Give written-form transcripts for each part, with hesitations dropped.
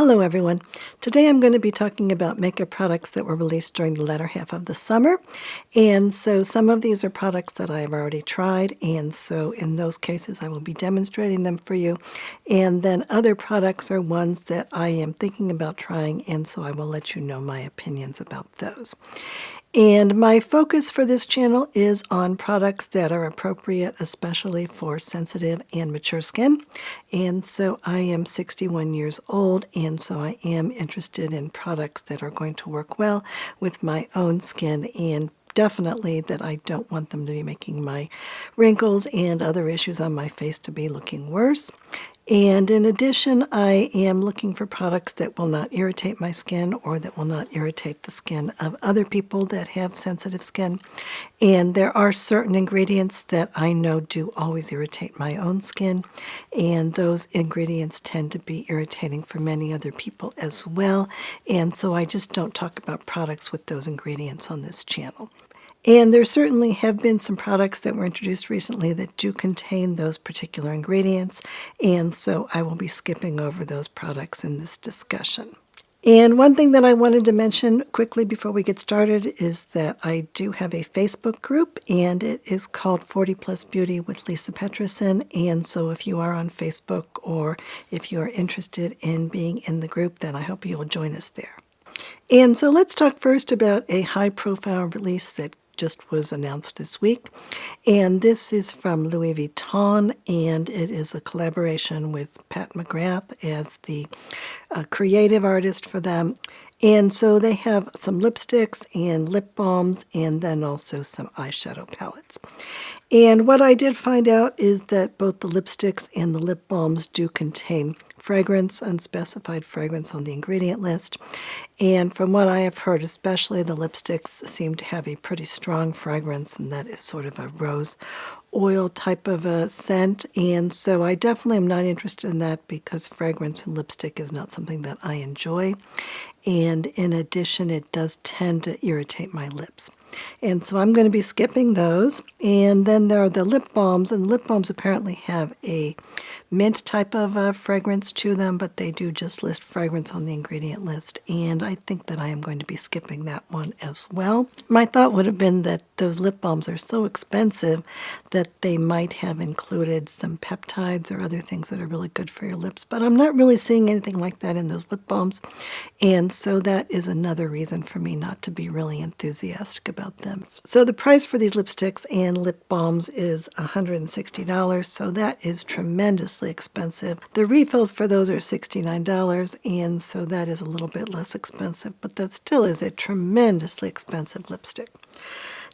Hello everyone. Today I'm going to be talking about makeup products that were released during the latter half of the summer. And so some of these are products that I've already tried, and so in those cases I will be demonstrating them for you. And then other products are ones that I am thinking about trying, and so I will let you know my opinions about those. And my focus for this channel is on products that are appropriate, especially for sensitive and mature skin. And so I am 61 years old, and so I am interested in products that are going to work well with my own skin, and definitely that I don't want them to be making my wrinkles and other issues on my face to be looking worse. And in addition, I am looking for products that will not irritate my skin or that will not irritate the skin of other people that have sensitive skin. And there are certain ingredients that I know do always irritate my own skin, and those ingredients tend to be irritating for many other people as well. And so I just don't talk about products with those ingredients on this channel. And there certainly have been some products that were introduced recently that do contain those particular ingredients, and so I will be skipping over those products in this discussion. And one thing that I wanted to mention quickly before we get started is that I do have a Facebook group, and it is called 40 Plus Beauty with Lisa Peterson. And so if you are on Facebook or if you are interested in being in the group, then I hope you will join us there. And so let's talk first about a high-profile release that just was announced this week, and this is from Louis Vuitton, and it is a collaboration with Pat McGrath as the creative artist for them. And so they have some lipsticks and lip balms, and then also some eyeshadow palettes. And what I did find out is that both the lipsticks and the lip balms do contain fragrance, unspecified fragrance on the ingredient list. And from what I have heard, especially the lipsticks seem to have a pretty strong fragrance, and that is sort of a rose oil type of a scent. And so I definitely am not interested in that because fragrance in lipstick is not something that I enjoy. And in addition, it does tend to irritate my lips. And so I'm going to be skipping those. And then there are the lip balms, and lip balms apparently have a mint type of fragrance to them, but they do just list fragrance on the ingredient list, and I think that I am going to be skipping that one as well. My thought would have been that those lip balms are so expensive that they might have included some peptides or other things that are really good for your lips, but I'm not really seeing anything like that in those lip balms, and so that is another reason for me not to be really enthusiastic about them. So the price for these lipsticks and lip balms is $160, so that is tremendously expensive. The refills for those are $69, and so that is a little bit less expensive, but that still is a tremendously expensive lipstick.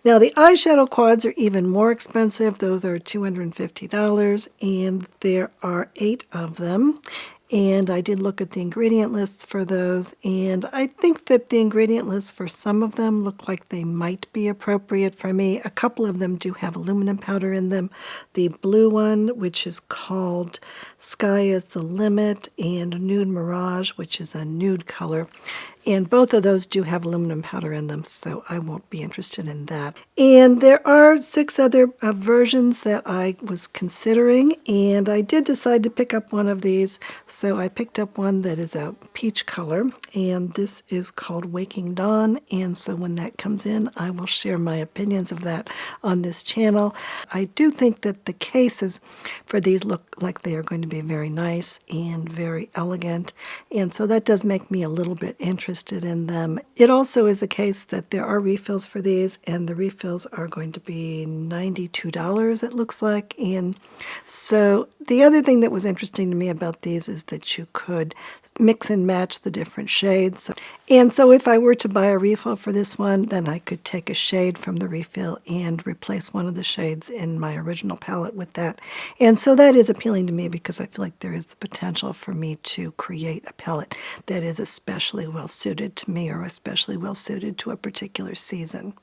Now the eyeshadow quads are even more expensive. Those are $250, and there are 8 of them. And I did look at the ingredient lists for those, and I think that the ingredient lists for some of them look like they might be appropriate for me. A couple of them do have aluminum powder in them. The blue one, which is called Sky is the Limit, and Nude Mirage, which is a nude color. And both of those do have aluminum powder in them, so I won't be interested in that. And there are 6 other versions that I was considering, and I did decide to pick up one of these. So I picked up one that is a peach color, and this is called Waking Dawn. And so when that comes in, I will share my opinions of that on this channel. I do think that the cases for these look like they are going to be very nice and very elegant, and so that does make me a little bit interested in them. It also is the case that there are refills for these, and the refills are going to be $92, it looks like. And so the other thing that was interesting to me about these is that you could mix and match the different shades. And so if I were to buy a refill for this one, then I could take a shade from the refill and replace one of the shades in my original palette with that. And so that is appealing to me because I feel like there is the potential for me to create a palette that is especially well suited to me or especially well suited to a particular season.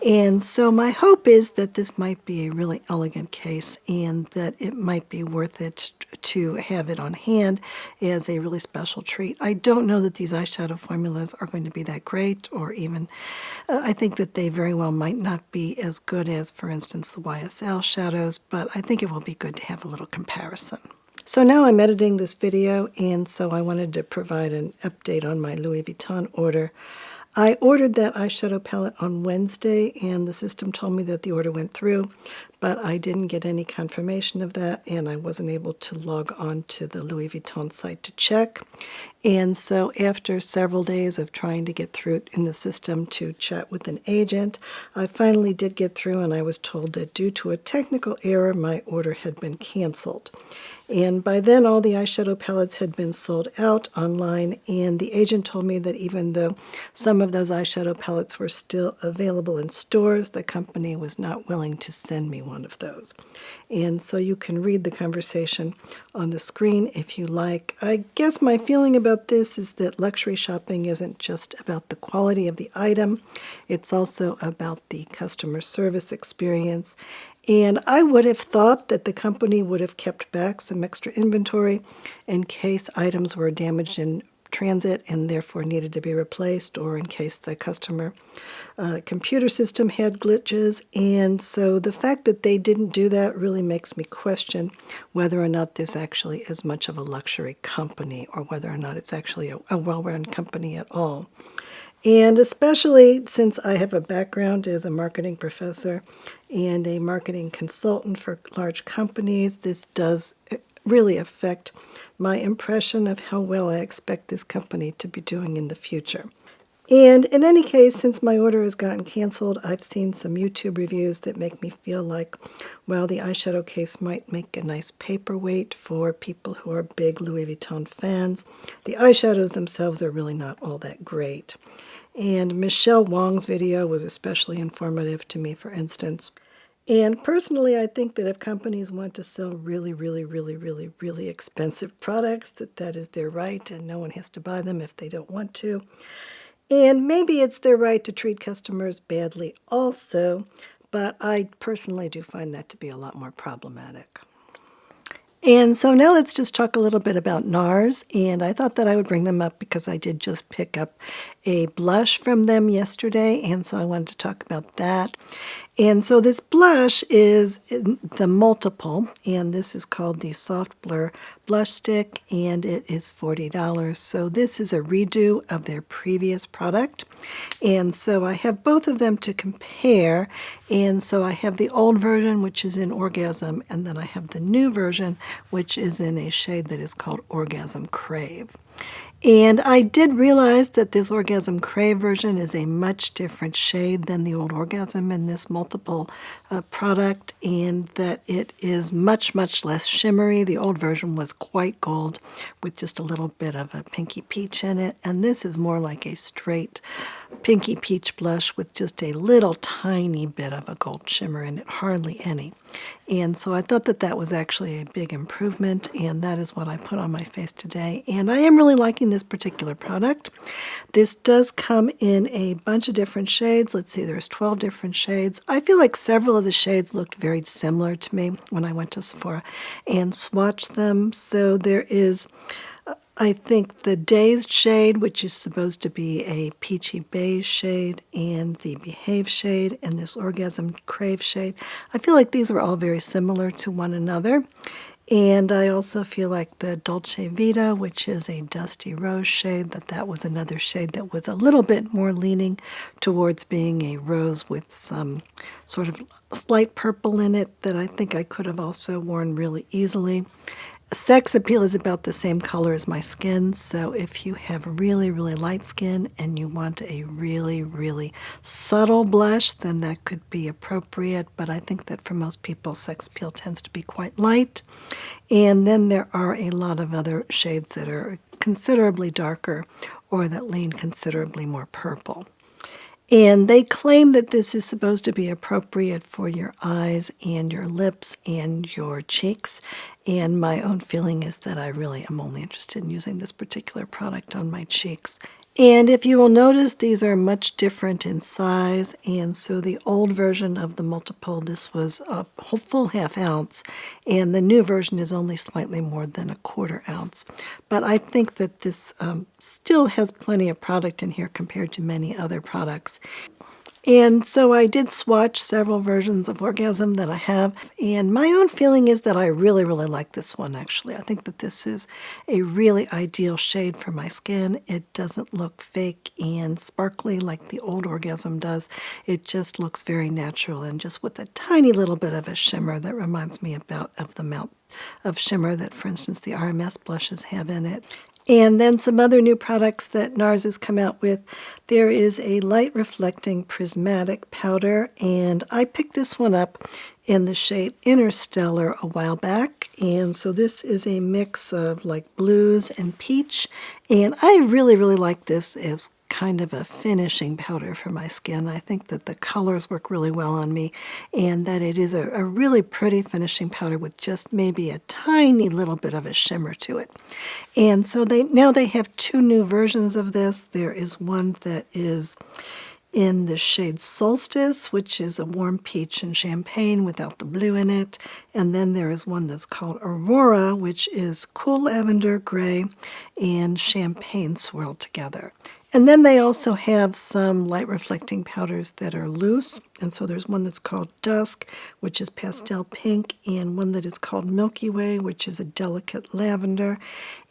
And so my hope is that this might be a really elegant case and that it might be worth it to have it on hand as a really special treat. I don't know that these eyeshadow formulas are going to be that great, or even I think that they very well might not be as good as, for instance, the YSL shadows, but I think it will be good to have a little comparison. So now I'm editing this video, and so I wanted to provide an update on my Louis Vuitton order. I ordered that eyeshadow palette on Wednesday, and the system told me that the order went through, but I didn't get any confirmation of that, and I wasn't able to log on to the Louis Vuitton site to check. And so after several days of trying to get through in the system to chat with an agent, I finally did get through, and I was told that due to a technical error, my order had been canceled. And by then, all the eyeshadow palettes had been sold out online, and the agent told me that even though some of those eyeshadow palettes were still available in stores, the company was not willing to send me one of those. And so you can read the conversation on the screen if you like. I guess my feeling about this is that luxury shopping isn't just about the quality of the item, it's also about the customer service experience. And I would have thought that the company would have kept back some extra inventory in case items were damaged in transit and therefore needed to be replaced, or in case the customer computer system had glitches. And so the fact that they didn't do that really makes me question whether or not this actually is much of a luxury company, or whether or not it's actually a well-run company at all. And especially since I have a background as a marketing professor and a marketing consultant for large companies, this does really affect my impression of how well I expect this company to be doing in the future. And in any case, since my order has gotten canceled, I've seen some YouTube reviews that make me feel like, well, the eyeshadow case might make a nice paperweight for people who are big Louis Vuitton fans. The eyeshadows themselves are really not all that great. And Michelle Wong's video was especially informative to me, for instance. And personally, I think that if companies want to sell really, really, really, really, really expensive products, that is their right, and no one has to buy them if they don't want to. And maybe it's their right to treat customers badly also, but I personally do find that to be a lot more problematic. And so now let's just talk a little bit about Nars, and I thought that I would bring them up because I did just pick up a blush from them yesterday, and so I wanted to talk about that. And so this blush is the multiple, and this is called the Soft Blur Blush Stick, and it is $40. So this is a redo of their previous product. And so I have both of them to compare. And so I have the old version, which is in Orgasm, and then I have the new version, which is in a shade that is called Orgasm Crave. And I did realize that this Orgasm Crave version is a much different shade than the old Orgasm in this multiple product, and that it is much, much less shimmery. The old version was quite gold with just a little bit of a pinky peach in it, and this is more like a straight pinky peach blush with just a little tiny bit of a gold shimmer in it, hardly any. And so I thought that that was actually a big improvement, and that is what I put on my face today. And I am really liking this particular product. This does come in a bunch of different shades. Let's see, there's 12 different shades. I feel like several of the shades looked very similar to me when I went to Sephora and swatched them. So there is, I think, the Dazed shade, which is supposed to be a peachy beige shade, and the Behave shade, and this Orgasm Crave shade. I feel like these were all very similar to one another. And I also feel like the Dolce Vita, which is a dusty rose shade, that was another shade that was a little bit more leaning towards being a rose with some sort of slight purple in it that I think I could have also worn really easily. Sex Appeal is about the same color as my skin, so if you have really, really light skin and you want a really, really subtle blush, then that could be appropriate, but I think that for most people, Sex Appeal tends to be quite light. And then there are a lot of other shades that are considerably darker or that lean considerably more purple. And they claim that this is supposed to be appropriate for your eyes and your lips and your cheeks. And my own feeling is that I really am only interested in using this particular product on my cheeks. And if you will notice, these are much different in size. And so the old version of the multiple, this was a full half ounce, and the new version is only slightly more than a quarter ounce. But I think that this still has plenty of product in here compared to many other products. And so I did swatch several versions of Orgasm that I have, and my own feeling is that I really, really like this one, actually. I think that this is a really ideal shade for my skin. It doesn't look fake and sparkly like the old Orgasm does. It just looks very natural and just with a tiny little bit of a shimmer that reminds me about of the amount of shimmer that, for instance, the RMS blushes have in it. And then some other new products that Nars has come out with. There is a light reflecting prismatic powder, and I picked this one up in the shade Interstellar a while back. And so this is a mix of like blues and peach, and I really, really like this as kind of a finishing powder for my skin. I think that the colors work really well on me, and that it is a really pretty finishing powder with just maybe a tiny little bit of a shimmer to it. And so now they have two new versions of this. There is one that is in the shade Solstice, which is a warm peach and champagne without the blue in it. And then there is one that's called Aurora, which is cool lavender gray and champagne swirled together. And then they also have some light reflecting powders that are loose. And so there's one that's called Dusk, which is pastel pink, and one that is called Milky Way, which is a delicate lavender.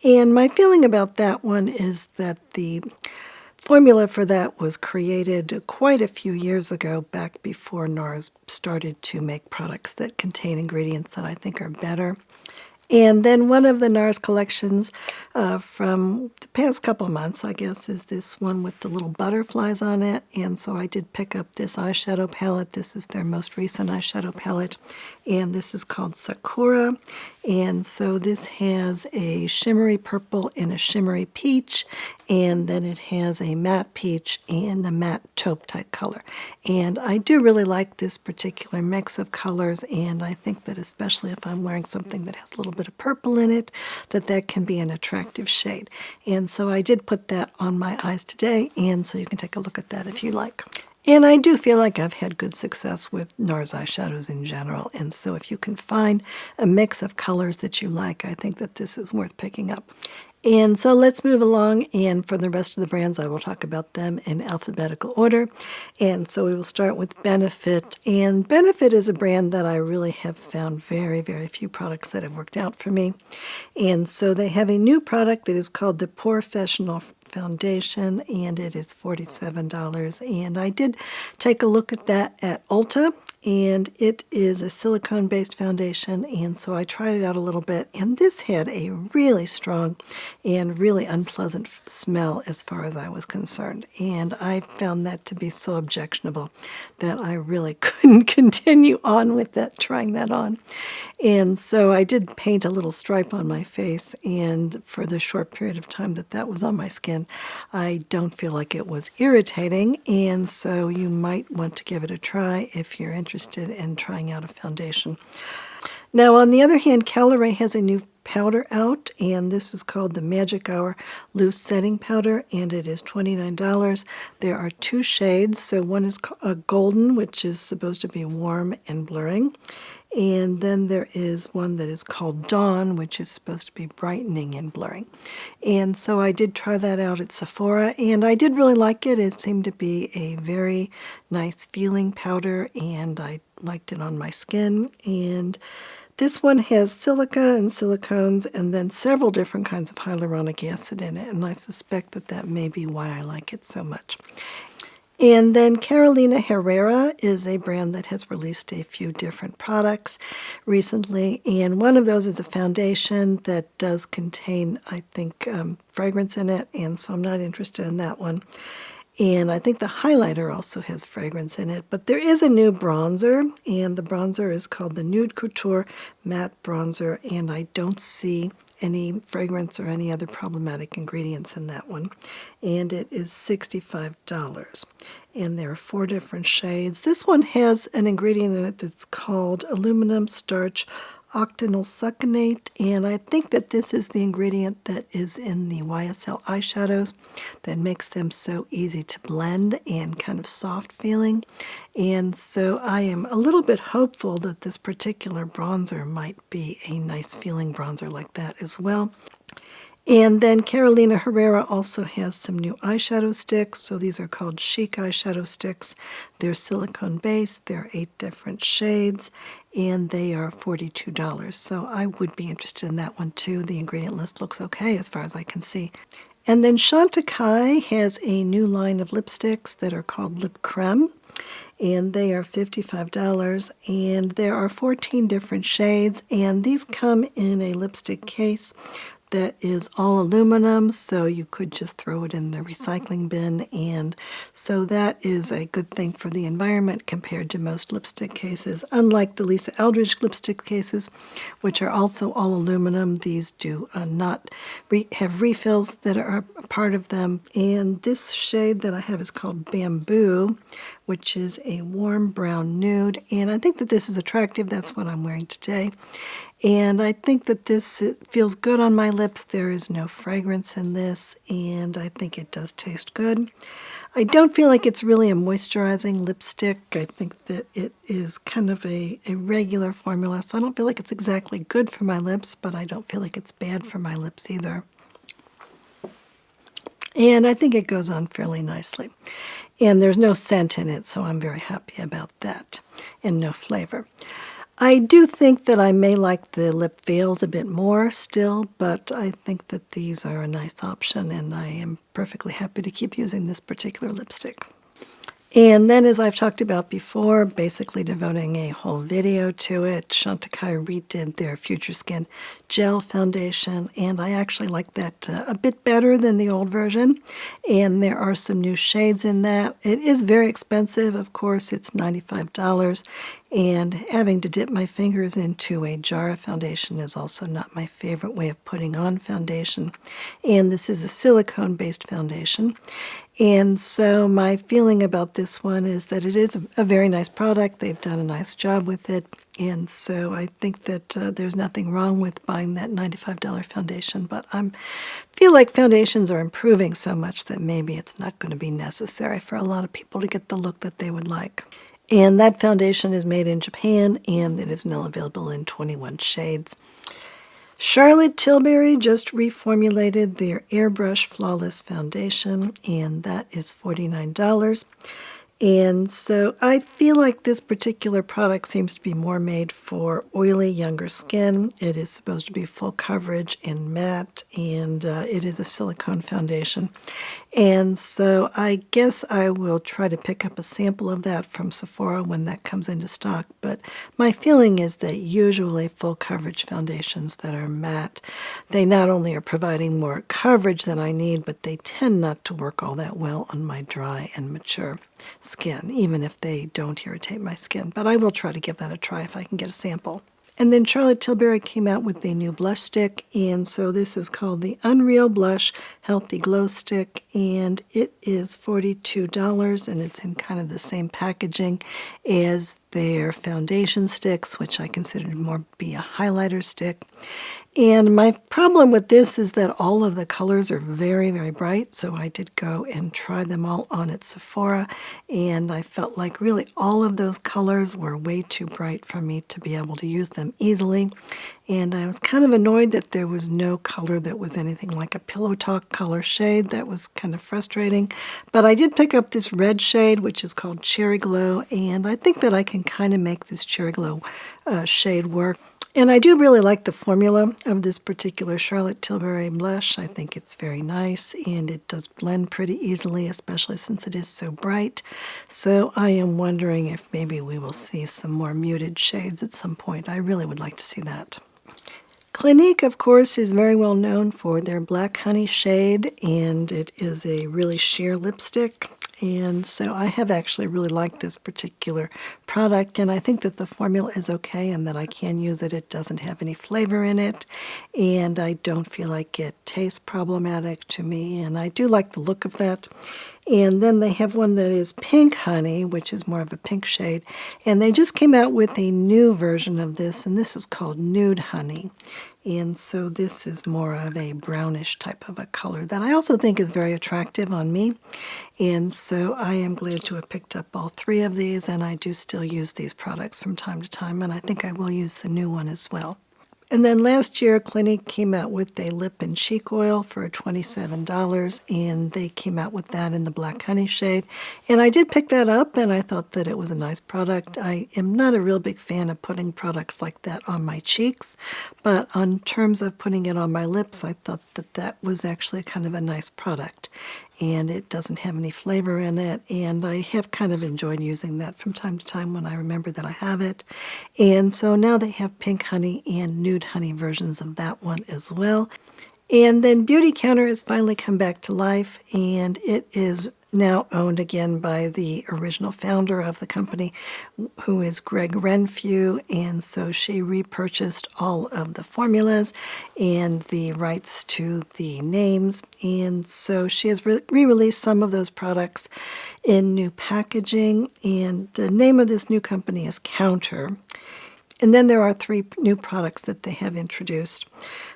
And my feeling about that one is that the formula for that was created quite a few years ago, back before Nars started to make products that contain ingredients that I think are better. And then one of the Nars collections from the past couple months, I guess, is this one with the little butterflies on it. And so I did pick up this eyeshadow palette. This is their most recent eyeshadow palette, and this is called Sakura. And so this has a shimmery purple and a shimmery peach, and then it has a matte peach and a matte taupe type color. And I do really like this particular mix of colors, and I think that especially if I'm wearing something that has a little bit of purple in it, that can be an attractive shade. And so I did put that on my eyes today, and so you can take a look at that if you like. And I do feel like I've had good success with Nars eyeshadows in general, and so if you can find a mix of colors that you like, I think that this is worth picking up. And so let's move along, and for the rest of the brands, I will talk about them in alphabetical order. And so we will start with Benefit. And Benefit is a brand that I really have found very, very few products that have worked out for me. And so they have a new product that is called the Porefessional Foundation, and it is $47. And I did take a look at that at Ulta, and it is a silicone-based foundation, and so I tried it out a little bit, and this had a really strong and really unpleasant smell as far as I was concerned, and I found that to be so objectionable that I really couldn't continue on with that, trying that on. And so I did paint a little stripe on my face, and for the short period of time that was on my skin, I don't feel like it was irritating, and so you might want to give it a try if you're interested in trying out a foundation. Now, on the other hand, Caliray has a new powder out, and this is called the Magic Hour Loose Setting Powder, and it is $29. There are two shades. So one is a golden, which is supposed to be warm and blurring, and then there is one that is called Dawn, which is supposed to be brightening and blurring. And so I did try that out at Sephora, and I did really like it. It seemed to be a very nice feeling powder, and I liked it on my skin. And this one has silica and silicones and then several different kinds of hyaluronic acid in it, and I suspect that may be why I like it so much. And then Carolina Herrera is a brand that has released a few different products recently, and one of those is a foundation that does contain, I think, fragrance in it, and so I'm not interested in that one. And I think the highlighter also has fragrance in it. But there is a new bronzer, and the bronzer is called the Nude Couture Matte Bronzer, and I don't see any fragrance or any other problematic ingredients in that one. And it is $65. And there are 4 different shades. This one has an ingredient in it that's called aluminum starch octanyl succinate, and I think that this is the ingredient that is in the YSL eyeshadows that makes them so easy to blend and kind of soft feeling. And so I am a little bit hopeful that this particular bronzer might be a nice feeling bronzer like that as well. And then Carolina Herrera also has some new eyeshadow sticks. So these are called Chic eyeshadow sticks. They're silicone based. They're 8 different shades, and they are $42. So I would be interested in that one too. The ingredient list looks okay as far as I can see. And then Chantecaille has a new line of lipsticks that are called Lip Creme, and they are $55, and there are 14 different shades, and these come in a lipstick case that is all aluminum, so you could just throw it in the recycling bin, and so that is a good thing for the environment compared to most lipstick cases. Unlike the Lisa Eldridge lipstick cases, which are also all aluminum, these do not have refills that are a part of them. And this shade that I have is called Bamboo, which is a warm brown nude, and I think that this is attractive. That's what I'm wearing today. And I think that this feels good on my lips. There is no fragrance in this, and I think it does taste good. I don't feel like it's really a moisturizing lipstick. I think that it is kind of a regular formula, so I don't feel like it's exactly good for my lips, but I don't feel like it's bad for my lips either. And I think it goes on fairly nicely. And there's no scent in it, so I'm very happy about that, and no flavor. I do think that I may like the lip veils a bit more still, but I think that these are a nice option, and I am perfectly happy to keep using this particular lipstick. And then, as I've talked about before, basically devoting a whole video to it, Chantecaille redid their Future Skin Gel Foundation, and I actually like that a bit better than the old version. And there are some new shades in that. It is very expensive, of course. It's $95, and having to dip my fingers into a jar of foundation is also not my favorite way of putting on foundation. And this is a silicone-based foundation. And so my feeling about this one is that it is a very nice product. They've done a nice job with it. And so I think that there's nothing wrong with buying that $95 foundation. But I feel like foundations are improving so much that maybe it's not going to be necessary for a lot of people to get the look that they would like. And that foundation is made in Japan, and it is now available in 21 shades. Charlotte Tilbury just reformulated their Airbrush Flawless Foundation, and that is $49. And so I feel like this particular product seems to be more made for oily, younger skin. It is supposed to be full coverage and matte, and it is a silicone foundation. And so I guess I will try to pick up a sample of that from Sephora when that comes into stock. But my feeling is that usually full coverage foundations that are matte, they not only are providing more coverage than I need, but they tend not to work all that well on my dry and mature skin, even if they don't irritate my skin. But I will try to give that a try if I can get a sample. And then Charlotte Tilbury came out with a new blush stick, and so this is called the Unreal Blush Healthy Glow Stick, and it is $42, and it's in kind of the same packaging as their foundation sticks, which I consider to more be a highlighter stick. And my problem with this is that all of the colors are very, very bright, so I did go and try them all on at Sephora, and I felt like really all of those colors were way too bright for me to be able to use them easily. And I was kind of annoyed that there was no color that was anything like a Pillow Talk color shade. That was kind of frustrating. But I did pick up this red shade, which is called Cherry Glow, and I think that I can kind of make this Cherry Glow shade work. And I do really like the formula of this particular Charlotte Tilbury blush. I think it's very nice, and it does blend pretty easily, especially since it is so bright. So I am wondering if maybe we will see some more muted shades at some point. I really would like to see that. Clinique, of course, is very well known for their Black Honey shade, and it is a really sheer lipstick. And so I have actually really liked this particular product, and I think that the formula is okay and that I can use it. It doesn't have any flavor in it, and I don't feel like it tastes problematic to me, and I do like the look of that. And then they have one that is Pink Honey, which is more of a pink shade, and they just came out with a new version of this, and this is called Nude Honey. And so this is more of a brownish type of a color that I also think is very attractive on me. And so I am glad to have picked up all three of these, and I do still use these products from time to time, and I think I will use the new one as well. And then last year, Clinique came out with a lip and cheek oil for $27, and they came out with that in the Black Honey shade. And I did pick that up, and I thought that it was a nice product. I am not a real big fan of putting products like that on my cheeks, but in terms of putting it on my lips, I thought that that was actually kind of a nice product. And it doesn't have any flavor in it, and I have kind of enjoyed using that from time to time when I remember that I have it. And so now they have pink honey and nude honey versions of that one as well. And then Beauty Counter has finally come back to life, and it is now owned again by the original founder of the company, who is Greg Renfrew, and so she repurchased all of the formulas and the rights to the names, and so she has re-released some of those products in new packaging, and the name of this new company is Counter. And then there are 3 new products that they have introduced.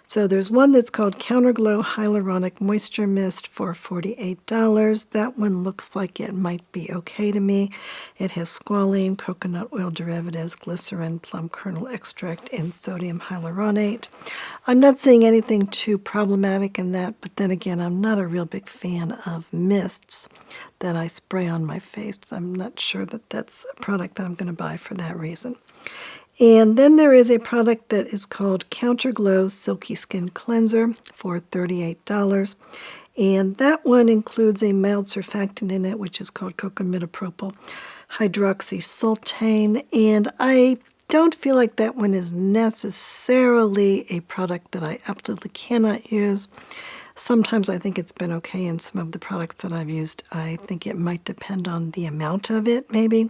So there's one that's called Counter Glow Hyaluronic Moisture Mist for $48. That one looks like it might be okay to me. It has squalene, coconut oil derivatives, glycerin, plum kernel extract, and sodium hyaluronate. I'm not seeing anything too problematic in that, but then again, I'm not a real big fan of mists that I spray on my face. I'm not sure that that's a product that I'm going to buy for that reason. And then there is a product that is called Counter Glow Silky Skin Cleanser for $38. And that one includes a mild surfactant in it, which is called cocamidopropyl hydroxysultane. And I don't feel like that one is necessarily a product that I absolutely cannot use. Sometimes I think it's been okay in some of the products that I've used. I think it might depend on the amount of it, maybe.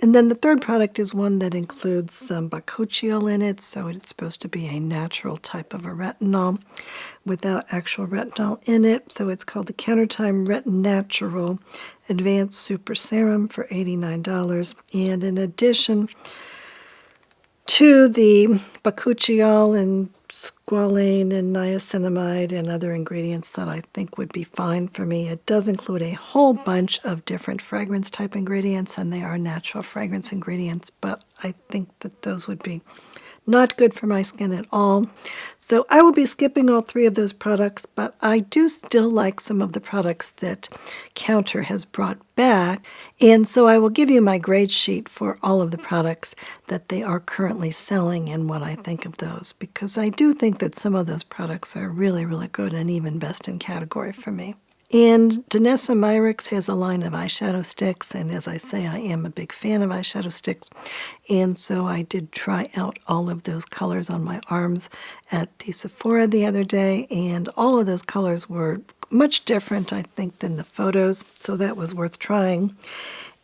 And then the third product is one that includes some bakuchiol in it, so it's supposed to be a natural type of a retinol without actual retinol in it. So it's called the Countertime Retinatural Advanced Super Serum for $89. And in addition to the bakuchiol and squalane and niacinamide and other ingredients that I think would be fine for me, it does include a whole bunch of different fragrance type ingredients, and they are natural fragrance ingredients, but I think that those would be not good for my skin at all. So I will be skipping all 3 of those products, but I do still like some of the products that Counter has brought back, and so I will give you my grade sheet for all of the products that they are currently selling and what I think of those, because I do think that some of those products are really, really good and even best in category for me. And Danessa Myricks has a line of eyeshadow sticks, and as I say, I am a big fan of eyeshadow sticks, and so I did try out all of those colors on my arms at the Sephora the other day, and all of those colors were much different, I think, than the photos, so that was worth trying.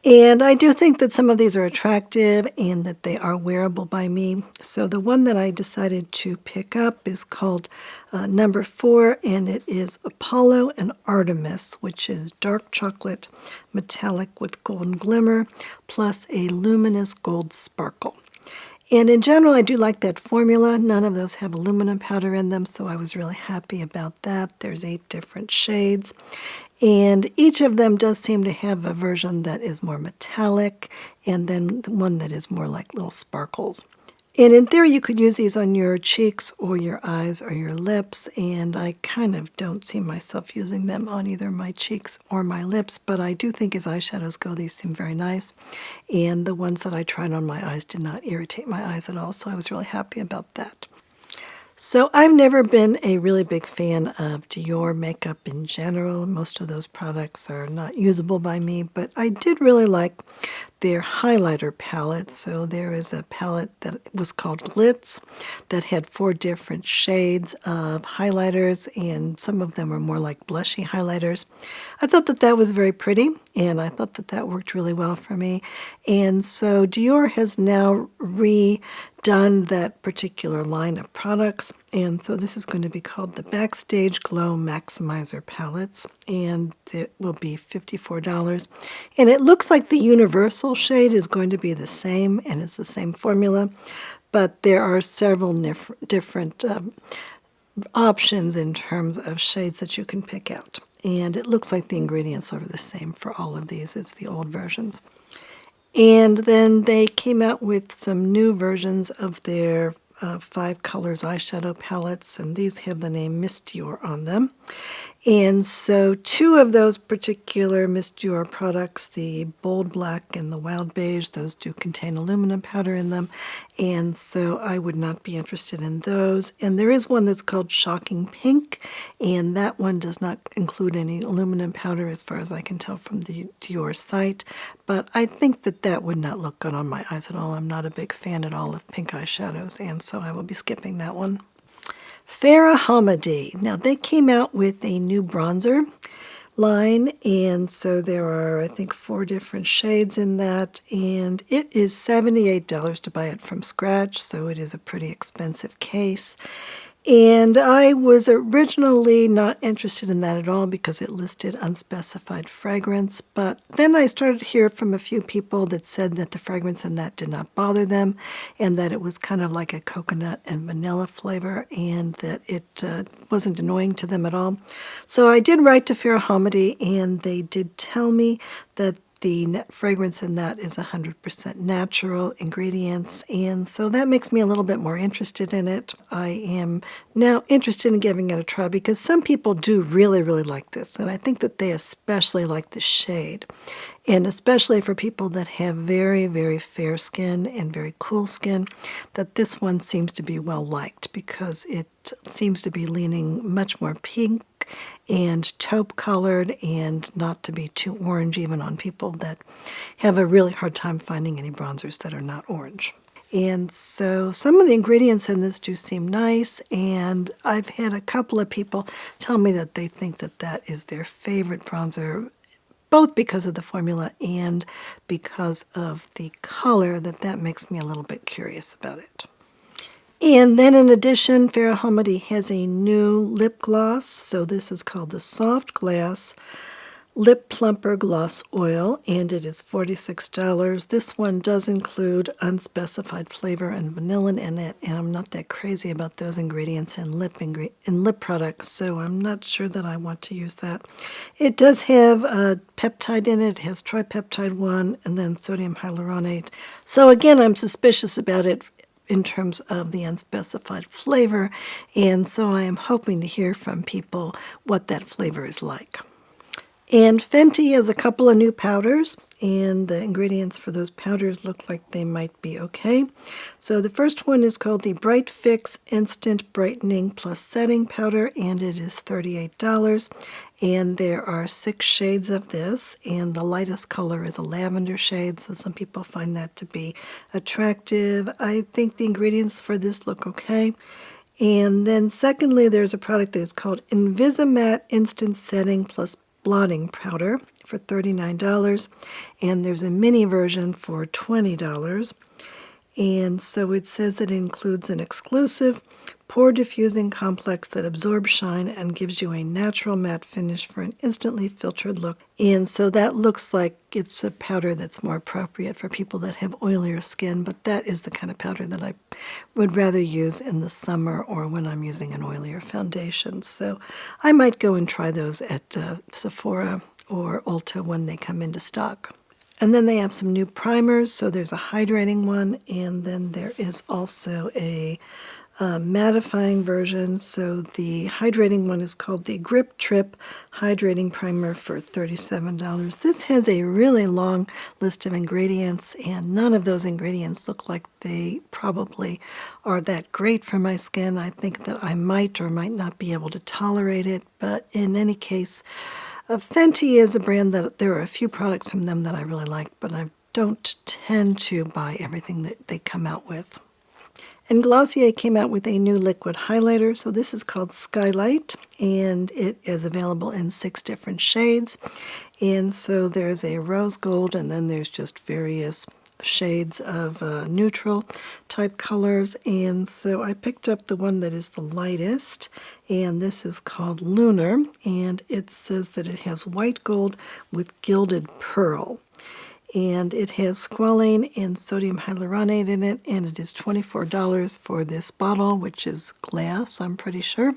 And I do think that some of these are attractive and that they are wearable by me. So the one that I decided to pick up is called number 4, and it is Apollo and Artemis, which is dark chocolate metallic with golden glimmer plus a luminous gold sparkle. And in general, I do like that formula. None of those have aluminum powder in them, so I was really happy about that. There's 8 different shades. And each of them does seem to have a version that is more metallic and then one that is more like little sparkles. And in theory, you could use these on your cheeks or your eyes or your lips, and I kind of don't see myself using them on either my cheeks or my lips, but I do think as eyeshadows go, these seem very nice. And the ones that I tried on my eyes did not irritate my eyes at all, so I was really happy about that. So I've never been a really big fan of Dior makeup in general. Most of those products are not usable by me, but I did really like their highlighter palette. So there is a palette that was called Glitz that had 4 different shades of highlighters, and some of them were more like blushy highlighters. I thought that that was very pretty, and I thought that that worked really well for me. And so Dior has now redone that particular line of products, and so this is going to be called the Backstage Glow Maximizer Palettes, and it will be $54. And it looks like the universal shade is going to be the same, and it's the same formula, but there are several different options in terms of shades that you can pick out. And it looks like the ingredients are the same for all of these. It's the old versions. And then they came out with some new versions of their 5 Colors Eyeshadow Palettes, and these have the name Miss Dior on them. And so 2 of those particular Miss Dior products, the Bold Black and the Wild Beige, those do contain aluminum powder in them, and so I would not be interested in those. And there is one that's called Shocking Pink, and that one does not include any aluminum powder as far as I can tell from the Dior site, but I think that that would not look good on my eyes at all. I'm not a big fan at all of pink eyeshadows, and so I will be skipping that one. Fara Homidi. Now, they came out with a new bronzer line, and so there are, I think, 4 different shades in that, and it is $78 to buy it from scratch, so it is a pretty expensive case. And I was originally not interested in that at all because it listed unspecified fragrance, but then I started to hear from a few people that said that the fragrance in that did not bother them and that it was kind of like a coconut and vanilla flavor and that it wasn't annoying to them at all. So I did write to Fara Homidi, and they did tell me that the fragrance in that is 100% natural ingredients, and so that makes me a little bit more interested in it. I am now interested in giving it a try because some people do really, really like this, and I think that they especially like the shade, and especially for people that have very, very fair skin and very cool skin, that this one seems to be well liked because it seems to be leaning much more pink and taupe colored and not to be too orange even on people that have a really hard time finding any bronzers that are not orange. And so some of the ingredients in this do seem nice, and I've had a couple of people tell me that they think that that is their favorite bronzer, both because of the formula and because of the color, that makes me a little bit curious about it. And then in addition, Fara Homidi has a new lip gloss. So this is called the Soft Glass Lip Plumper Gloss Oil, and it is $46. This one does include unspecified flavor and vanillin in it, and I'm not that crazy about those ingredients in lip products, so I'm not sure that I want to use that. It does have a peptide in it. It has tripeptide 1 and then sodium hyaluronate. So again, I'm suspicious about it in terms of the unspecified flavor, and so I am hoping to hear from people what that flavor is like. And Fenty has a couple of new powders, and the ingredients for those powders look like they might be okay. So the first one is called the Bright Fix Instant Brightening Plus Setting Powder, and it is $38. And there are 6 shades of this, and the lightest color is a lavender shade, so some people find that to be attractive. I think the ingredients for this look okay. And then secondly, there's a product that is called Invisimatte Instant Setting Plus Blotting Powder for $39, and there's a mini version for $20. And so it says that it includes an exclusive pore diffusing complex that absorbs shine and gives you a natural matte finish for an instantly filtered look. And so that looks like it's a powder that's more appropriate for people that have oilier skin, but that is the kind of powder that I would rather use in the summer or when I'm using an oilier foundation. So I might go and try those at Sephora or Ulta when they come into stock. And then they have some new primers. So there's a hydrating one, and then there is also a mattifying version. So the hydrating one is called the Grip Trip Hydrating Primer for $37. This has a really long list of ingredients, and none of those ingredients look like they probably are that great for my skin. I think that I might or might not be able to tolerate it, but in any case, Fenty is a brand that there are a few products from them that I really like, but I don't tend to buy everything that they come out with. And Glossier came out with a new liquid highlighter. So this is called Skylight, and it is available in 6 different shades. And so there's a rose gold, and then there's just various shades of neutral type colors. And so I picked up the one that is the lightest, and this is called Lunar, and it says that it has white gold with gilded pearl. And it has squalane and sodium hyaluronate in it, and it is $24 for this bottle, which is glass, I'm pretty sure.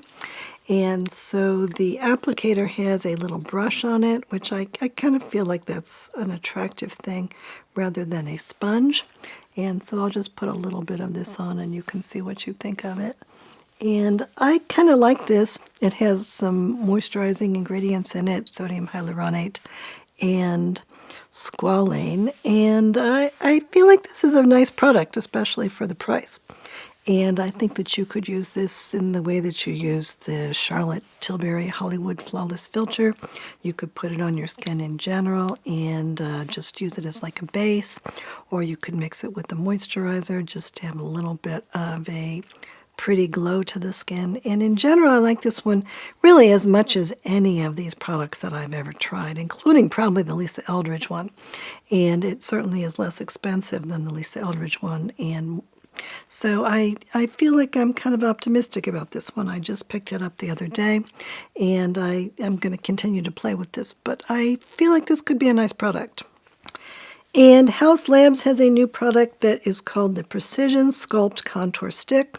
And so the applicator has a little brush on it, which I kind of feel like that's an attractive thing rather than a sponge. And so I'll just put a little bit of this on and you can see what you think of it. And I kind of like this. It has some moisturizing ingredients in it, sodium hyaluronate and squalane. And I feel like this is a nice product, especially for the price. And I think that you could use this in the way that you use the Charlotte Tilbury Hollywood Flawless Filter. You could put it on your skin in general and just use it as like a base, or you could mix it with the moisturizer just to have a little bit of a pretty glow to the skin. And in general, I like this one really as much as any of these products that I've ever tried, including probably the Lisa Eldridge one. And it certainly is less expensive than the Lisa Eldridge one. And so I feel like I'm kind of optimistic about this one. I just picked it up the other day, and I am going to continue to play with this, but I feel like this could be a nice product. And Haus Labs has a new product that is called the Precision Sculpt Contour Stick.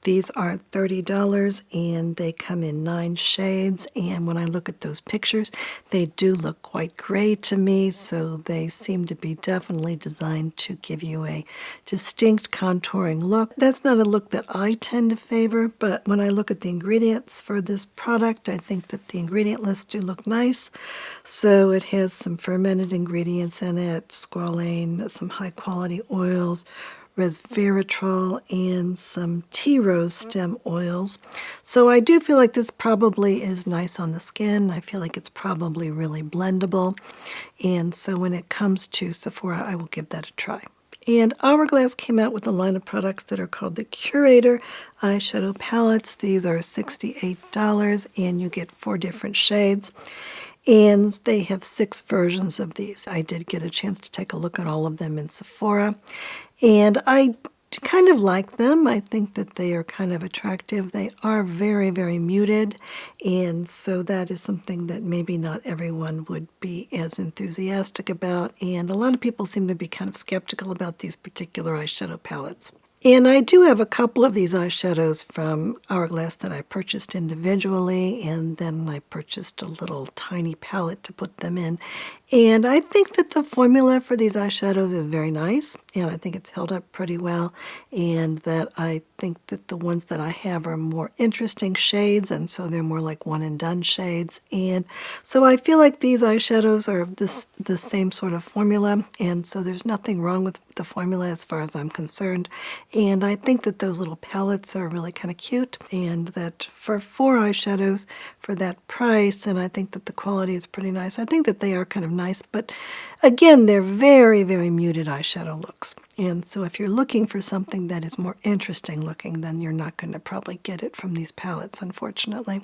These are $30 and they come in 9 shades, and when I look at those pictures, they do look quite gray to me, so they seem to be definitely designed to give you a distinct contouring look. That's not a look that I tend to favor, but when I look at the ingredients for this product, I think that the ingredient lists do look nice. So it has some fermented ingredients in it, squalane, some high quality oils, resveratrol, and some tea rose stem oils. So I do feel like this probably is nice on the skin. I feel like it's probably really blendable. And so when it comes to Sephora, I will give that a try. And Hourglass came out with a line of products that are called the Curator Eyeshadow Palettes. These are $68 and you get 4 different shades. And they have 6 versions of these. I did get a chance to take a look at all of them in Sephora. And I kind of like them. I think that they are kind of attractive. They are very, very muted. And so that is something that maybe not everyone would be as enthusiastic about. And a lot of people seem to be kind of skeptical about these particular eyeshadow palettes. And I do have a couple of these eyeshadows from Hourglass that I purchased individually, and then I purchased a little tiny palette to put them in. And I think that the formula for these eyeshadows is very nice, and I think it's held up pretty well, and that I think that the ones that I have are more interesting shades, and so they're more like one-and-done shades. And so I feel like these eyeshadows are the same sort of formula, and so there's nothing wrong with the formula as far as I'm concerned. And I think that those little palettes are really kind of cute, and that for 4 eyeshadows for that price, and I think that the quality is pretty nice. I think that they are kind of nice, but again, they're very, very muted eyeshadow looks. And so if you're looking for something that is more interesting looking, then you're not going to probably get it from these palettes, unfortunately.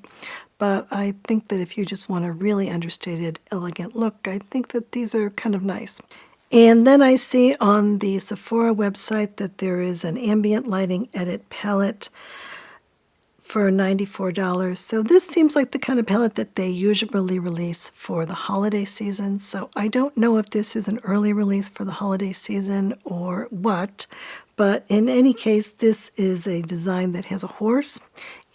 But I think that if you just want a really understated, elegant look, I think that these are kind of nice. And then I see on the Sephora website that there is an ambient lighting edit palette for $94. So this seems like the kind of palette that they usually release for the holiday season. So I don't know if this is an early release for the holiday season or what, but in any case, this is a design that has a horse,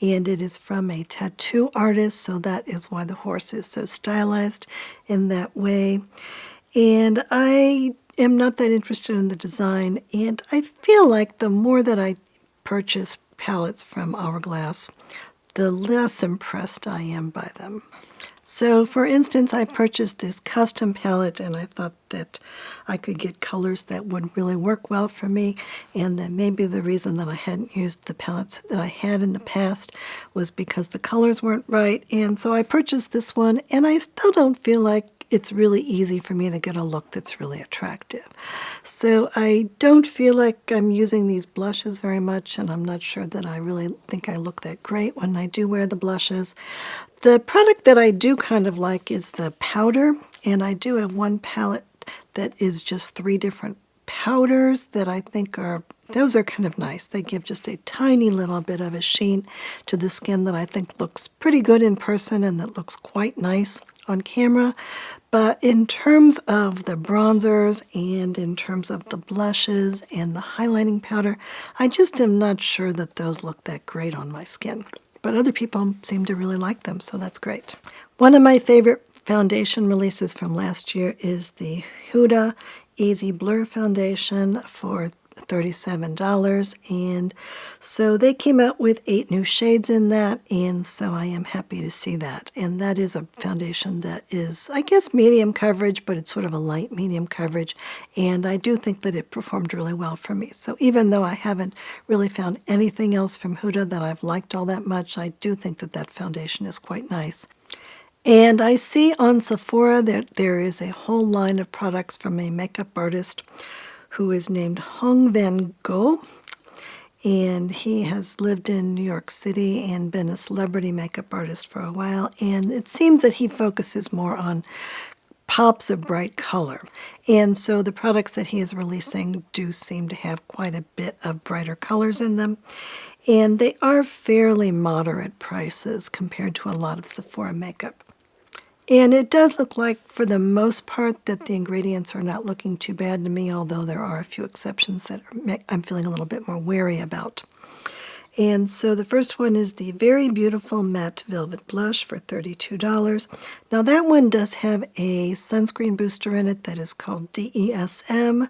and it is from a tattoo artist, so that is why the horse is so stylized in that way. And I am not that interested in the design, and I feel like the more that I purchase palettes from Hourglass, the less impressed I am by them. So for instance, I purchased this custom palette, and I thought that I could get colors that would really work well for me, and that maybe the reason that I hadn't used the palettes that I had in the past was because the colors weren't right. And so I purchased this one, and I still don't feel like it's really easy for me to get a look that's really attractive. So I don't feel like I'm using these blushes very much, and I'm not sure that I really think I look that great when I do wear the blushes. The product that I do kind of like is the powder, and I do have one palette that is just 3 different powders that I think those are kind of nice. They give just a tiny little bit of a sheen to the skin that I think looks pretty good in person and that looks quite nice on camera. But in terms of the bronzers and in terms of the blushes and the highlighting powder, I just am not sure that those look that great on my skin. But other people seem to really like them, so that's great. One of my favorite foundation releases from last year is the Huda Easy Blur Foundation for $37. And so they came out with 8 new shades in that, and so I am happy to see that. And that is a foundation that is, I guess, medium coverage, but it's sort of a light medium coverage, and I do think that it performed really well for me. So even though I haven't really found anything else from Huda that I've liked all that much, I do think that that foundation is quite nice. And I see on Sephora that there is a whole line of products from a makeup artist who is named Hong Van Gogh. And he has lived in New York City and been a celebrity makeup artist for a while. And it seems that he focuses more on pops of bright color. And so the products that he is releasing do seem to have quite a bit of brighter colors in them. And they are fairly moderate prices compared to a lot of Sephora makeup. And it does look like, for the most part, that the ingredients are not looking too bad to me, although there are a few exceptions that I'm feeling a little bit more wary about. And so the first one is the Very Beautiful Matte Velvet Blush for $32. Now that one does have a sunscreen booster in it that is called DESM,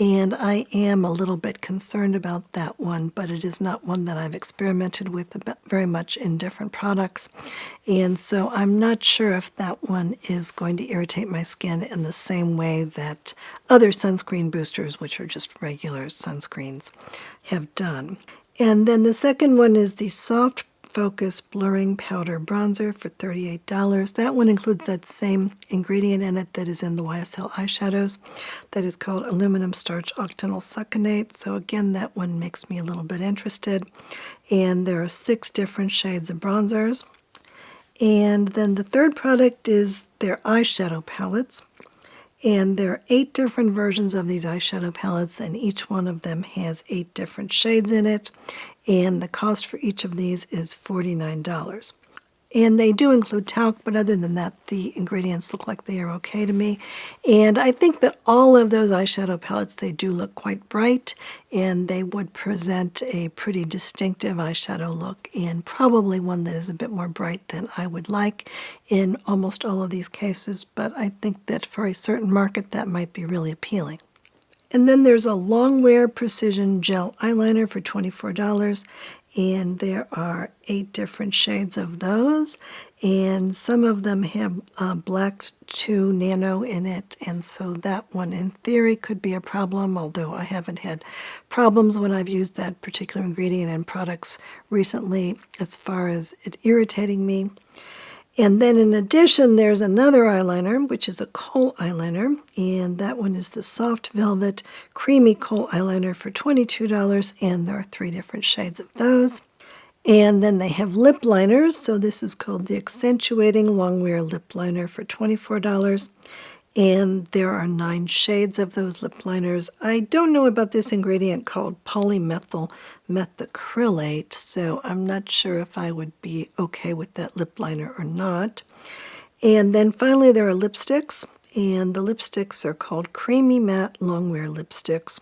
and I am a little bit concerned about that one, but it is not one that I've experimented with very much in different products. And so I'm not sure if that one is going to irritate my skin in the same way that other sunscreen boosters, which are just regular sunscreens, have done. And then the second one is the Soft Focus Blurring Powder Bronzer for $38. That one includes that same ingredient in it that is in the YSL eyeshadows. That is called Aluminum Starch Octenyl Succinate. So again, that one makes me a little bit interested. And there are 6 different shades of bronzers. And then the third product is their eyeshadow palettes. And there are 8 different versions of these eyeshadow palettes, and each one of them has 8 different shades in it. And the cost for each of these is $49. And they do include talc, but other than that, the ingredients look like they are okay to me. And I think that all of those eyeshadow palettes, they do look quite bright, and they would present a pretty distinctive eyeshadow look, and probably one that is a bit more bright than I would like in almost all of these cases. But I think that for a certain market, that might be really appealing. And then there's a Longwear Precision Gel Eyeliner for $24. And there are 8 different shades of those, and some of them have black 2 nano in it, and so that one in theory could be a problem, although I haven't had problems when I've used that particular ingredient in products recently as far as it irritating me. And then in addition, there's another eyeliner, which is a kohl eyeliner, and that one is the Soft Velvet Creamy Kohl Eyeliner for $22, and there are 3 different shades of those. And then they have lip liners, so this is called the Accentuating Longwear Lip Liner for $24. And there are 9 shades of those lip liners. I don't know about this ingredient called polymethyl methacrylate, so I'm not sure if I would be okay with that lip liner or not. And then finally there are lipsticks, and the lipsticks are called Creamy Matte Longwear Lipsticks.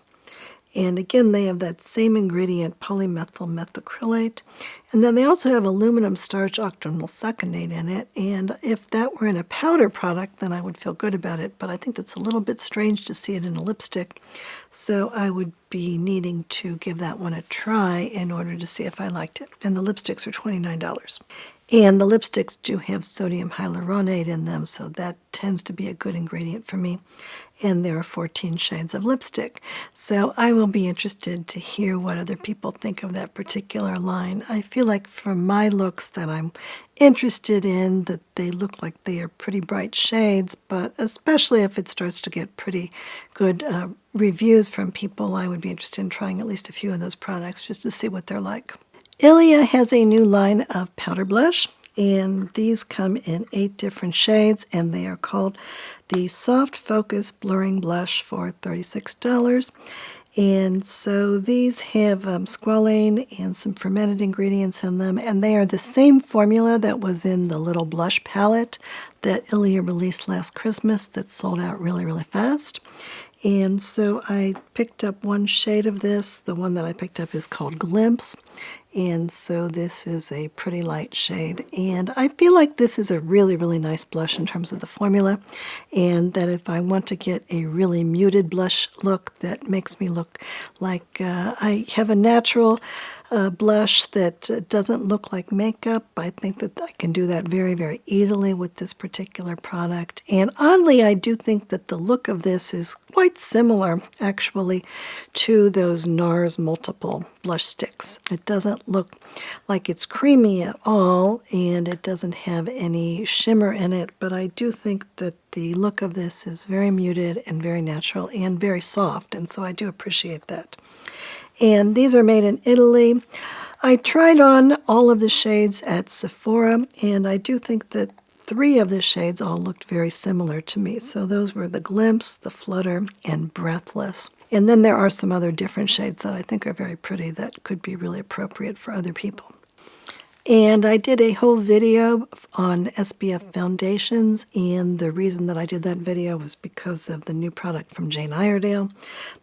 And again, they have that same ingredient, polymethyl methacrylate. And then they also have aluminum starch octenyl succinate in it. And if that were in a powder product, then I would feel good about it. But I think that's a little bit strange to see it in a lipstick. So I would be needing to give that one a try in order to see if I liked it. And the lipsticks are $29. And the lipsticks do have sodium hyaluronate in them, so that tends to be a good ingredient for me. And there are 14 shades of lipstick. So I will be interested to hear what other people think of that particular line. I feel like from my looks that I'm interested in, that they look like they are pretty bright shades, but especially if it starts to get pretty good reviews from people, I would be interested in trying at least a few of those products just to see what they're like. Ilia has a new line of powder blush, and these come in 8 different shades, and they are called the Soft Focus Blurring Blush for $36. And so these have squalane and some fermented ingredients in them, and they are the same formula that was in the little blush palette that Ilia released last Christmas that sold out really, really fast. And so I picked up one shade of this. The one that I picked up is called Glimpse. And so this is a pretty light shade. And I feel like this is a really, really nice blush in terms of the formula. And that if I want to get a really muted blush look that makes me look like I have a natural blush that doesn't look like makeup, I think that I can do that very, very easily with this particular product. And oddly, I do think that the look of this is quite similar, actually, to those Nars multiple blush sticks. It doesn't look like it's creamy at all, and it doesn't have any shimmer in it, but I do think that the look of this is very muted and very natural and very soft, and so I do appreciate that. And these are made in Italy. I tried on all of the shades at Sephora, and I do think that 3 of the shades all looked very similar to me. So those were the Glimpse, the Flutter, and Breathless. And then there are some other different shades that I think are very pretty that could be really appropriate for other people. And I did a whole video on SPF foundations, and the reason that I did that video was because of the new product from Jane Iredale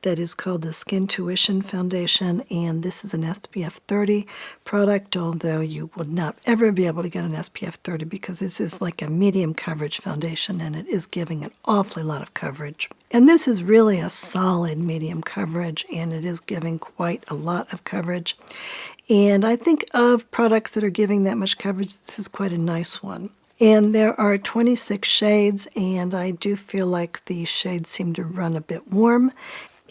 that is called the Skin Tuition Foundation, and this is an SPF 30 product, although you would not ever be able to get an SPF 30 because this is like a medium coverage foundation, and it is giving an awfully lot of coverage. And this is really a solid medium coverage, and it is giving quite a lot of coverage. And I think of products that are giving that much coverage, this is quite a nice one. And there are 26 shades, and I do feel like the shades seem to run a bit warm.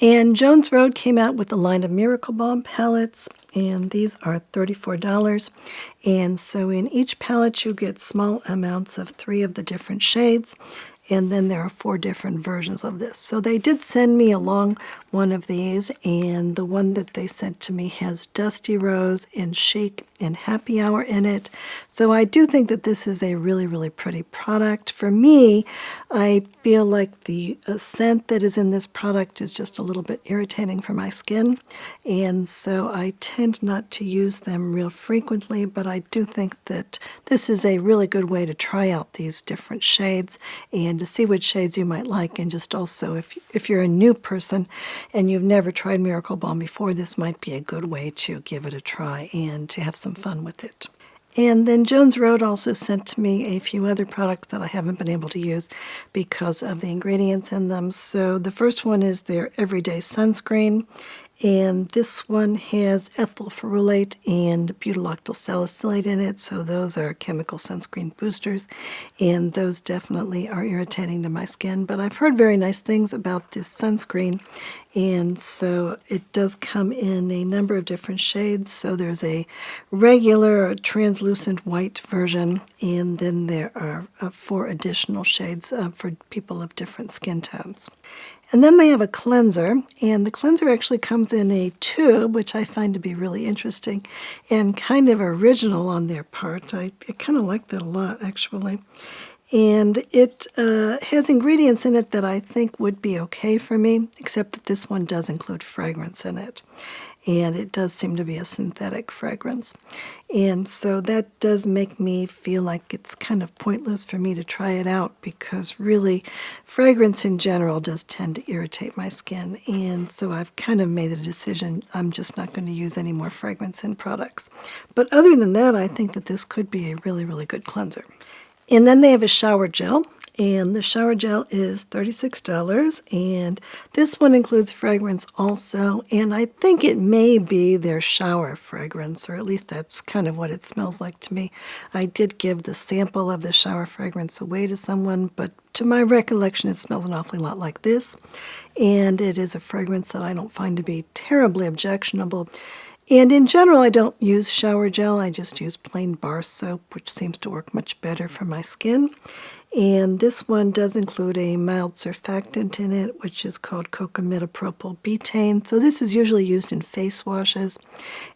And Jones Road came out with a line of Miracle Balm palettes, and these are $34. And so in each palette you get small amounts of 3 of the different shades, and then there are 4 different versions of this. So they did send me along one of these, and the one that they sent to me has Dusty Rose and Chic and Happy Hour in it. So I do think that this is a really, really pretty product. For me, I feel like the scent that is in this product is just a little bit irritating for my skin, and so I tend not to use them real frequently, but I do think that this is a really good way to try out these different shades and to see which shades you might like. And just also, if you're a new person and you've never tried Miracle Balm before, this might be a good way to give it a try and to have some fun with it. And then Jones Road also sent to me a few other products that I haven't been able to use because of the ingredients in them. So the first one is their Everyday Sunscreen. And this one has ethyl ferulate and butyloctyl salicylate in it, so those are chemical sunscreen boosters, and those definitely are irritating to my skin. But I've heard very nice things about this sunscreen, and so it does come in a number of different shades. So there's a regular translucent white version, and then there are 4 additional shades for people of different skin tones. And then they have a cleanser, and the cleanser actually comes in a tube, which I find to be really interesting and kind of original on their part. I kind of like that a lot, actually. And it has ingredients in it that I think would be okay for me, except that this one does include fragrance in it. And it does seem to be a synthetic fragrance. And so that does make me feel like it's kind of pointless for me to try it out, because really fragrance in general does tend to irritate my skin. And so I've kind of made the decision I'm just not going to use any more fragrance in products. But other than that, I think that this could be a really, really good cleanser. And then they have a shower gel. And the shower gel is $36, and this one includes fragrance also, and I think it may be their shower fragrance, or at least that's kind of what it smells like to me. I did give the sample of the shower fragrance away to someone, but to my recollection it smells an awfully lot like this, and it is a fragrance that I don't find to be terribly objectionable. And in general, I don't use shower gel. I just use plain bar soap, which seems to work much better for my skin. And this one does include a mild surfactant in it, which is called cocamidopropyl betaine. So this is usually used in face washes,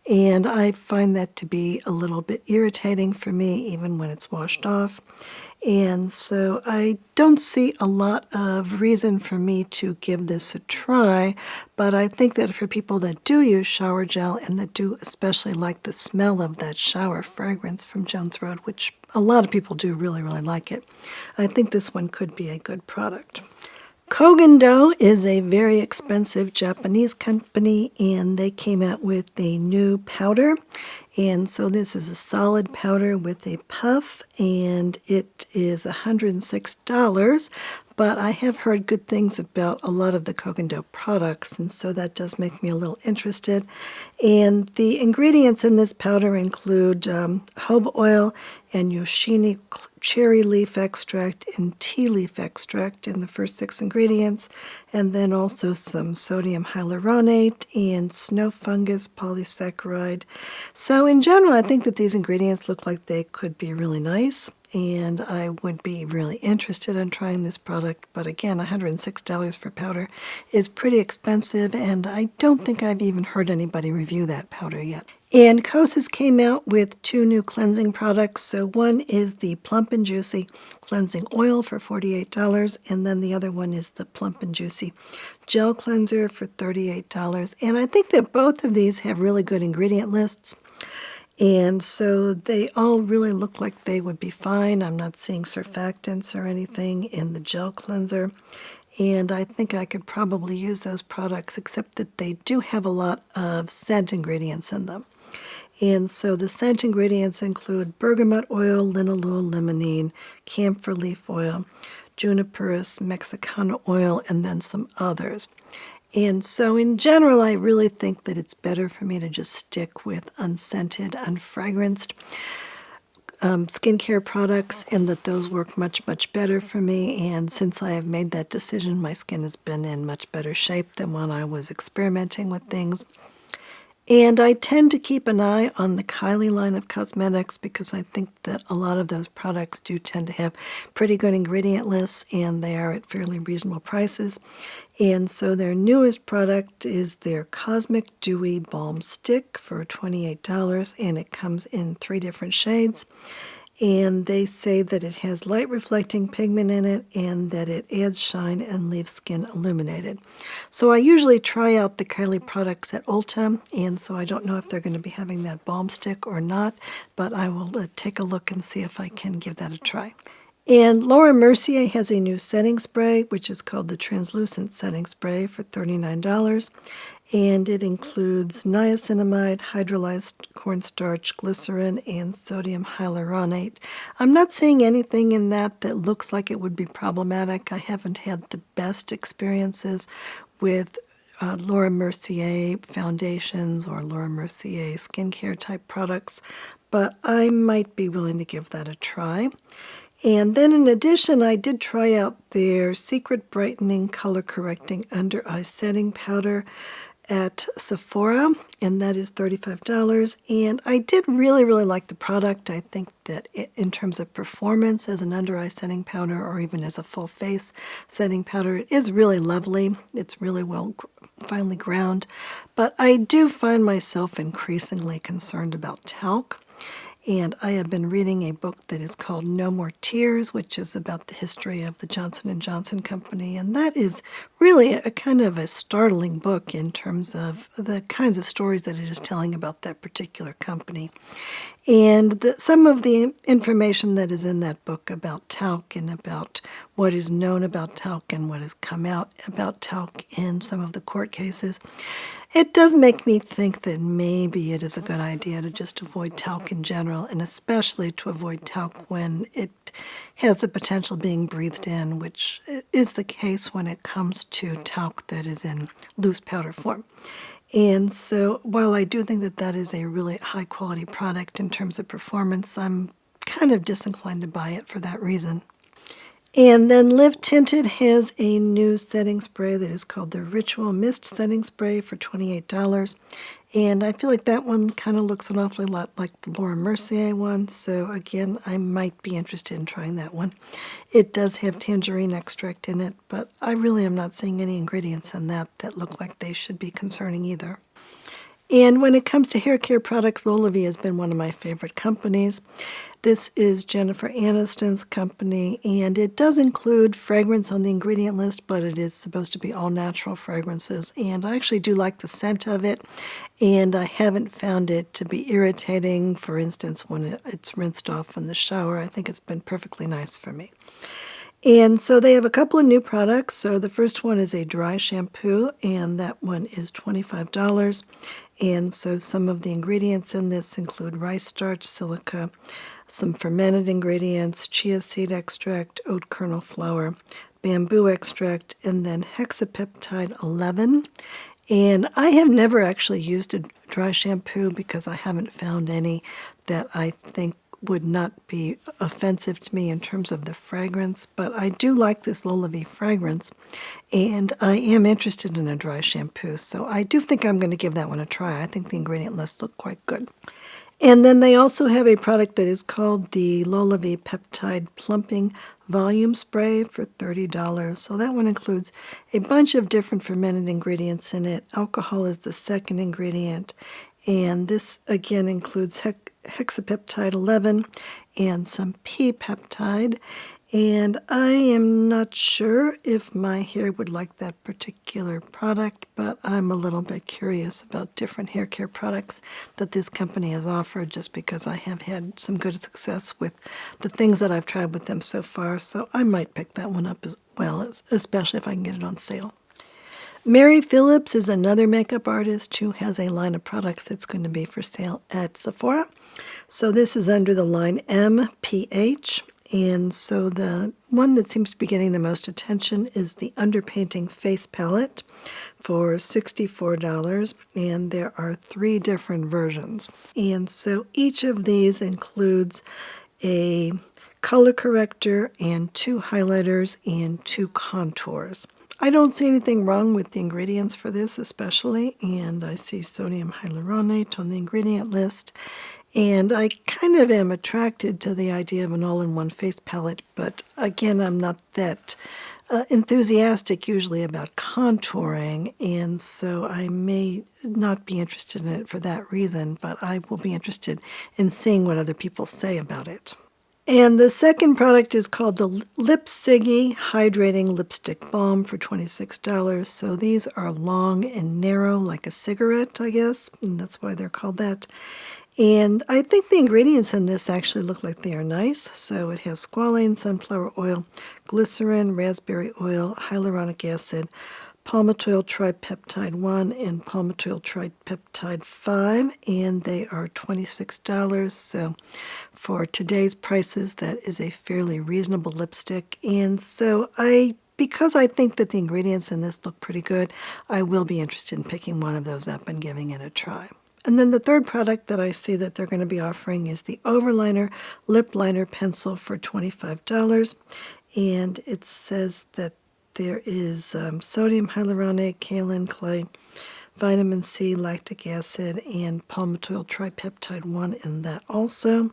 and I find that to be a little bit irritating for me, even when it's washed off. And so I don't see a lot of reason for me to give this a try, but I think that for people that do use shower gel and that do especially like the smell of that shower fragrance from Jones Road, which a lot of people do really, really like it, I think this one could be a good product. Kogen is a very expensive Japanese company, and they came out with a new powder. And so this is a solid powder with a puff, and it is $106. But I have heard good things about a lot of the Kogen products, and so that does make me a little interested. And the ingredients in this powder include jojoba oil and yoshini cherry leaf extract and tea leaf extract in the first 6 ingredients, and then also some sodium hyaluronate and snow fungus polysaccharide. So in general, I think that these ingredients look like they could be really nice, and I would be really interested in trying this product. But again, $106 for powder is pretty expensive, and I don't think I've even heard anybody review that powder yet. And Kosas came out with 2 new cleansing products. So one is the Plump and Juicy Cleansing Oil for $48, and then the other one is the Plump and Juicy Gel Cleanser for $38. And I think that both of these have really good ingredient lists. And so they all really look like they would be fine. I'm not seeing surfactants or anything in the gel cleanser. And I think I could probably use those products, except that they do have a lot of scent ingredients in them. And so the scent ingredients include bergamot oil, linalool, limonene, camphor leaf oil, juniperus, mexicana oil, and then some others. And so in general, I really think that it's better for me to just stick with unscented, unfragranced skincare products, and that those work much, much better for me. And since I have made that decision, my skin has been in much better shape than when I was experimenting with things. And I tend to keep an eye on the Kylie line of cosmetics because I think that a lot of those products do tend to have pretty good ingredient lists, and they are at fairly reasonable prices. And so their newest product is their Cosmic Dewy Balm Stick for $28, and it comes in 3 different shades. And they say that it has light reflecting pigment in it and that it adds shine and leaves skin illuminated. So I usually try out the Kylie products at Ulta, and so I don't know if they're going to be having that balm stick or not, but I will take a look and see if I can give that a try. And Laura Mercier has a new setting spray, which is called the Translucent Setting Spray for $39. And it includes niacinamide, hydrolyzed cornstarch, glycerin, and sodium hyaluronate. I'm not seeing anything in that that looks like it would be problematic. I haven't had the best experiences with Laura Mercier foundations or Laura Mercier skincare type products, but I might be willing to give that a try. And then in addition, I did try out their Secret Brightening Color Correcting Under Eye Setting Powder at Sephora, and that is $35. And I did really, really like the product. I think that in terms of performance as an under eye setting powder or even as a full face setting powder, it is really lovely. It's really well finely ground. But I do find myself increasingly concerned about talc. And I have been reading a book that is called No More Tears, which is about the history of the Johnson & Johnson company. And that is really a kind of a startling book in terms of the kinds of stories that it is telling about that particular company. And some of the information that is in that book about talc and about what is known about talc and what has come out about talc in some of the court cases, it does make me think that maybe it is a good idea to just avoid talc in general, and especially to avoid talc when it has the potential of being breathed in, which is the case when it comes to talc that is in loose powder form. And so while I do think that that is a really high-quality product in terms of performance, I'm kind of disinclined to buy it for that reason. And then Live Tinted has a new setting spray that is called the Ritual Mist Setting Spray for $28. And I feel like that one kind of looks an awfully lot like the Laura Mercier one. So again, I might be interested in trying that one. It does have tangerine extract in it, but I really am not seeing any ingredients in that look like they should be concerning either. And when it comes to hair care products, Olivia has been one of my favorite companies. This is Jennifer Aniston's company, and it does include fragrance on the ingredient list, but it is supposed to be all natural fragrances. And I actually do like the scent of it, and I haven't found it to be irritating, for instance, when it's rinsed off in the shower. I think it's been perfectly nice for me. And so they have a couple of new products. So the first one is a dry shampoo, and that one is $25. And so some of the ingredients in this include rice starch, silica, some fermented ingredients, chia seed extract, oat kernel flour, bamboo extract, and then hexapeptide 11. And I have never actually used a dry shampoo because I haven't found any that I think would not be offensive to me in terms of the fragrance, but I do like this Lola V fragrance, and I am interested in a dry shampoo, so I do think I'm going to give that one a try. I think the ingredient lists look quite good. And then they also have a product that is called the Lola V Peptide Plumping Volume Spray for $30. So that one includes a bunch of different fermented ingredients in it. Alcohol is the second ingredient. And this, again, includes hexapeptide 11 and some P-peptide. And I am not sure if my hair would like that particular product, but I'm a little bit curious about different hair care products that this company has offered just because I have had some good success with the things that I've tried with them so far. So I might pick that one up as well, especially if I can get it on sale. Mary Phillips is another makeup artist who has a line of products that's going to be for sale at Sephora. So this is under the line MPH. And so the one that seems to be getting the most attention is the Underpainting Face Palette for $64. And there are 3 different versions. And so each of these includes a color corrector and 2 highlighters and 2 contours. I don't see anything wrong with the ingredients for this especially, and I see sodium hyaluronate on the ingredient list. And I kind of am attracted to the idea of an all-in-one face palette, but again, I'm not that enthusiastic usually about contouring, and so I may not be interested in it for that reason, but I will be interested in seeing what other people say about it. And the second product is called the Lipsiggy Hydrating Lipstick Balm for $26. So these are long and narrow like a cigarette, I guess, and that's why they're called that. And I think the ingredients in this actually look like they are nice. So it has squalane, sunflower oil, glycerin, raspberry oil, hyaluronic acid, palmitoyl tripeptide 1 and palmitoyl tripeptide 5, and they are $26. So for today's prices, that is a fairly reasonable lipstick. And so because I think that the ingredients in this look pretty good, I will be interested in picking one of those up and giving it a try. And then the third product that I see that they're going to be offering is the Overliner Lip Liner Pencil for $25. And it says that there is sodium hyaluronate, kaolin clay, vitamin C, lactic acid, and palmitoyl tripeptide 1 in that also.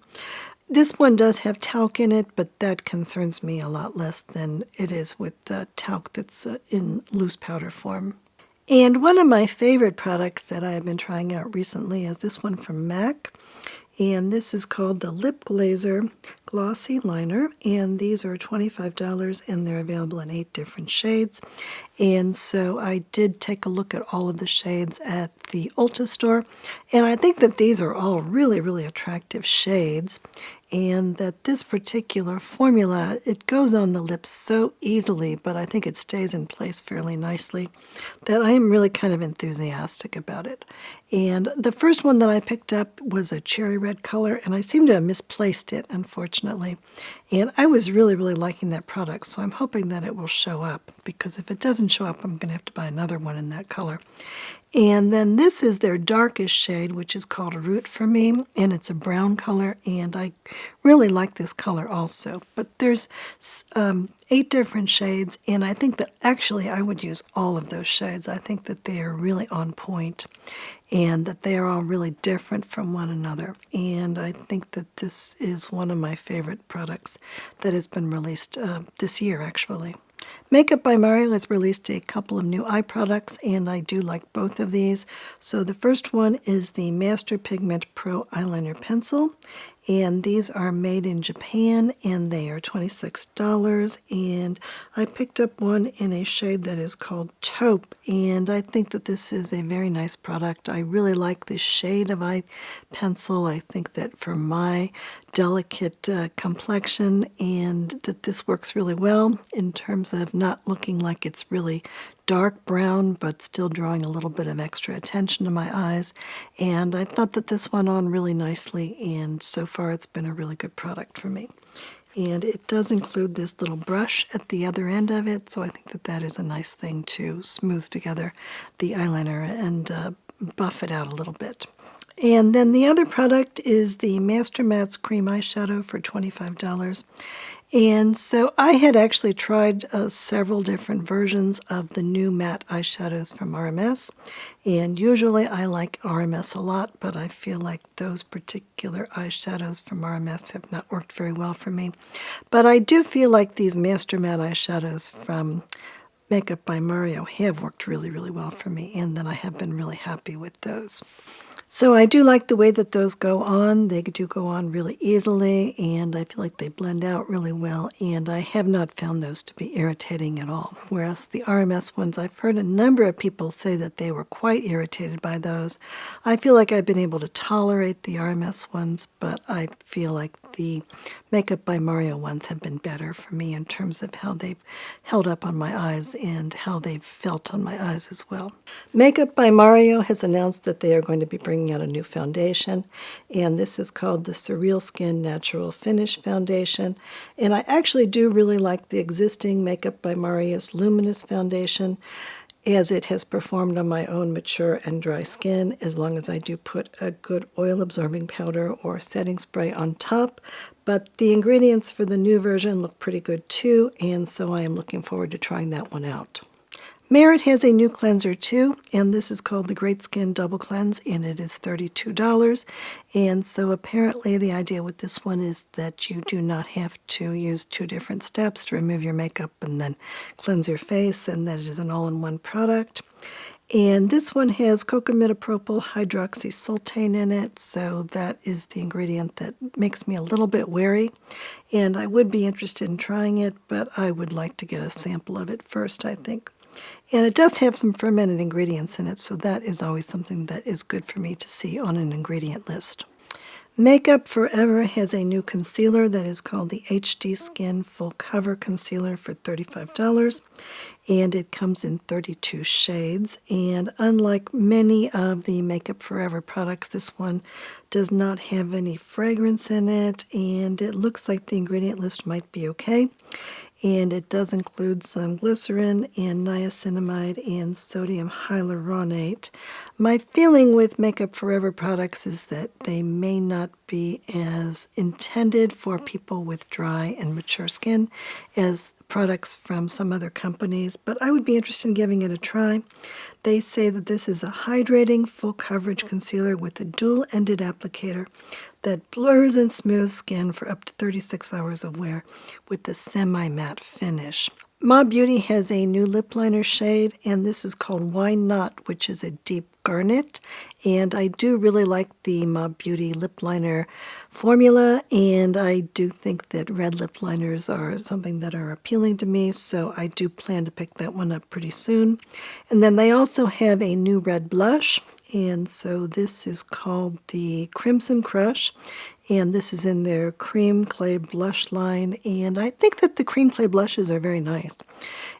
This one does have talc in it, but that concerns me a lot less than it is with the talc that's in loose powder form. And one of my favorite products that I have been trying out recently is this one from MAC. And this is called the Lipglazer Glossy Liner. And these are $25 and they're available in 8 different shades. And so I did take a look at all of the shades at the Ulta store. And I think that these are all really, really attractive shades. And that this particular formula, it goes on the lips so easily, but I think it stays in place fairly nicely, that I am really kind of enthusiastic about it. And the first one that I picked up was a cherry red color, and I seem to have misplaced it, unfortunately. And I was really, really liking that product, so I'm hoping that it will show up, because if it doesn't show up, I'm going to have to buy another one in that color. And then this is their darkest shade, which is called Root for Me, and it's a brown color, and I really like this color also. But there's 8 different shades, and I think that actually I would use all of those shades. I think that they are really on point, and that they are all really different from one another. And I think that this is one of my favorite products that has been released this year, actually. Makeup by Mario has released a couple of new eye products, and I do like both of these. So the first one is the Master Pigment Pro Eyeliner Pencil, and these are made in Japan, and they are $26. And I picked up one in a shade that is called Taupe, and I think that this is a very nice product. I really like this shade of eye pencil. I think that for my delicate complexion, and that this works really well in terms of not looking like it's really dark brown but still drawing a little bit of extra attention to my eyes. And I thought that this went on really nicely, and so far it's been a really good product for me. And it does include this little brush at the other end of it, so I think that that is a nice thing to smooth together the eyeliner and buff it out a little bit. And then the other product is the Master Mattes Cream Eyeshadow for $25. And so I had actually tried several different versions of the new matte eyeshadows from RMS. And usually I like RMS a lot, but I feel like those particular eyeshadows from RMS have not worked very well for me. But I do feel like these Master Matte eyeshadows from Makeup by Mario have worked really, really well for me, and that I have been really happy with those. So I do like the way that those go on. They do go on really easily, and I feel like they blend out really well, and I have not found those to be irritating at all. Whereas the RMS ones, I've heard a number of people say that they were quite irritated by those. I feel like I've been able to tolerate the RMS ones, but I feel like the Makeup by Mario ones have been better for me in terms of how they've held up on my eyes and how they've felt on my eyes as well. Makeup by Mario has announced that they are going to be bringing out a new foundation, and this is called the Surreal Skin Natural Finish Foundation. And I actually do really like the existing Makeup by Mario's Luminous Foundation, as it has performed on my own mature and dry skin, as long as I do put a good oil-absorbing powder or setting spray on top. But the ingredients for the new version look pretty good too, and so I am looking forward to trying that one out. Merit has a new cleanser too, and this is called the Great Skin Double Cleanse, and it is $32. And so apparently the idea with this one is that you do not have to use two different steps to remove your makeup and then cleanse your face, and that it is an all-in-one product. And this one has cocamidopropyl hydroxysultane in it, so that is the ingredient that makes me a little bit wary. And I would be interested in trying it, but I would like to get a sample of it first, I think. And it does have some fermented ingredients in it, so that is always something that is good for me to see on an ingredient list. Makeup Forever has a new concealer that is called the HD Skin Full Cover Concealer for $35, and it comes in 32 shades. And unlike many of the Makeup Forever products, this one does not have any fragrance in it, and it looks like the ingredient list might be okay. And it does include some glycerin and niacinamide and sodium hyaluronate. My feeling with Makeup Forever products is that they may not be as intended for people with dry and mature skin as products from some other companies, but I would be interested in giving it a try. They say that this is a hydrating, full coverage concealer with a dual-ended applicator that blurs and smooths skin for up to 36 hours of wear with a semi-matte finish. Rhode Beauty has a new lip liner shade, and this is called Why Not, which is a deep garnet. And I do really like the Rhode Beauty lip liner formula, and I do think that red lip liners are something that are appealing to me, so I do plan to pick that one up pretty soon. And then they also have a new red blush, and so this is called the Crimson Crush, and this is in their Cream Clay Blush line, and I think that the Cream Clay blushes are very nice,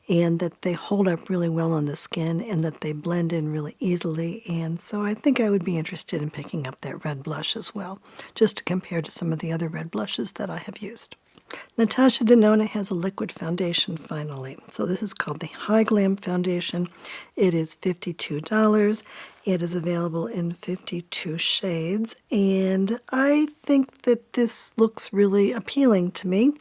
and that they hold up really well on the skin, and that they blend in really easily, and so I think I would be interested in picking up that red blush as well, just to compare to some of the other red blushes that I have used. Natasha Denona has a liquid foundation finally. So this is called the High Glam Foundation. It is $52. It is available in 52 shades, and I think that this looks really appealing to me.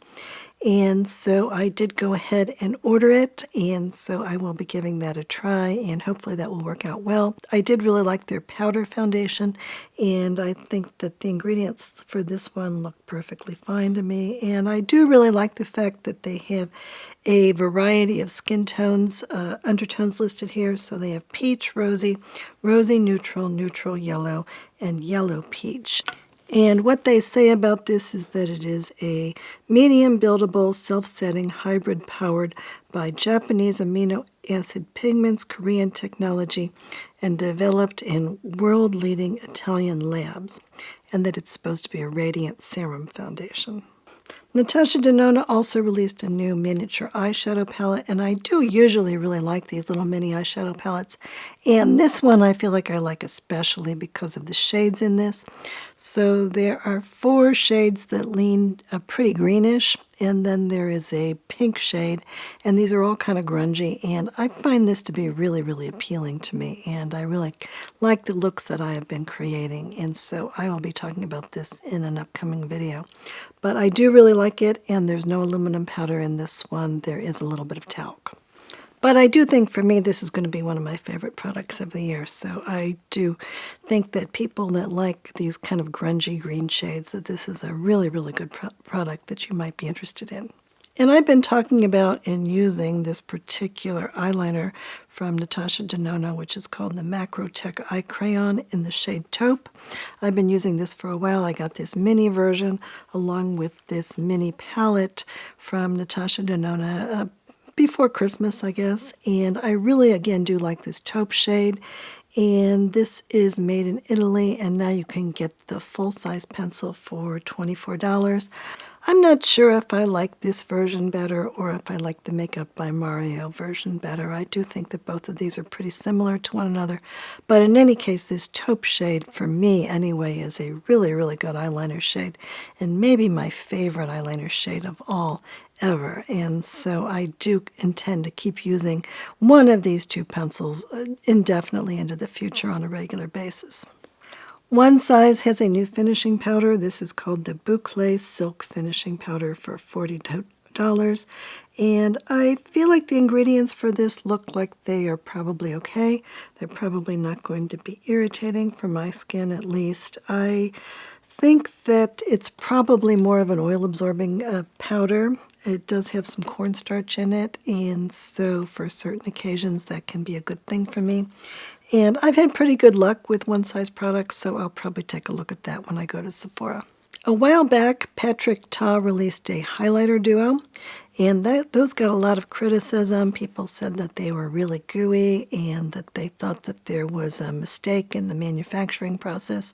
And so I did go ahead and order it, and so I will be giving that a try, and hopefully that will work out well. I did really like their powder foundation, and I think that the ingredients for this one look perfectly fine to me, and I do really like the fact that they have a variety of skin tones, undertones listed here. So they have peach, rosy, rosy neutral, neutral yellow, and yellow peach. And what they say about this is that it is a medium buildable, self-setting hybrid powered by Japanese amino acid pigments, Korean technology, and developed in world-leading Italian labs, and that it's supposed to be a radiant serum foundation. Natasha Denona also released a new miniature eyeshadow palette, and I do usually really like these little mini eyeshadow palettes. And this one I feel like I like especially because of the shades in this. So there are 4 shades that lean pretty greenish, and then there is a pink shade, and these are all kind of grungy, and I find this to be really, really appealing to me, and I really like the looks that I have been creating, and so I will be talking about this in an upcoming video. But I do really like it, and there's no aluminum powder in this one. There is a little bit of talc. But I do think for me this is going to be one of my favorite products of the year. So I do think that people that like these kind of grungy green shades, that this is a really, really good product that you might be interested in. And I've been talking about and using this particular eyeliner from Natasha Denona, which is called the Macro Tech Eye Crayon in the shade Taupe. I've been using this for a while. I got this mini version along with this mini palette from Natasha Denona before Christmas, I guess. And I really, again, do like this taupe shade. And this is made in Italy, and now you can get the full-size pencil for $24. I'm not sure if I like this version better or if I like the Makeup by Mario version better. I do think that both of these are pretty similar to one another. But in any case, this taupe shade, for me anyway, is a really, really good eyeliner shade, and maybe my favorite eyeliner shade of all ever. And so I do intend to keep using one of these 2 pencils indefinitely into the future on a regular basis. One Size has a new finishing powder. This is called the Boucle Silk Finishing Powder for $40. And I feel like the ingredients for this look like they are probably okay. They're probably not going to be irritating for my skin, at least. I think that it's probably more of an oil-absorbing powder. It does have some cornstarch in it, and so for certain occasions that can be a good thing for me. And I've had pretty good luck with One Size products, so I'll probably take a look at that when I go to Sephora. A while back, Patrick Ta released a highlighter duo, and those got a lot of criticism. People said that they were really gooey and that they thought that there was a mistake in the manufacturing process.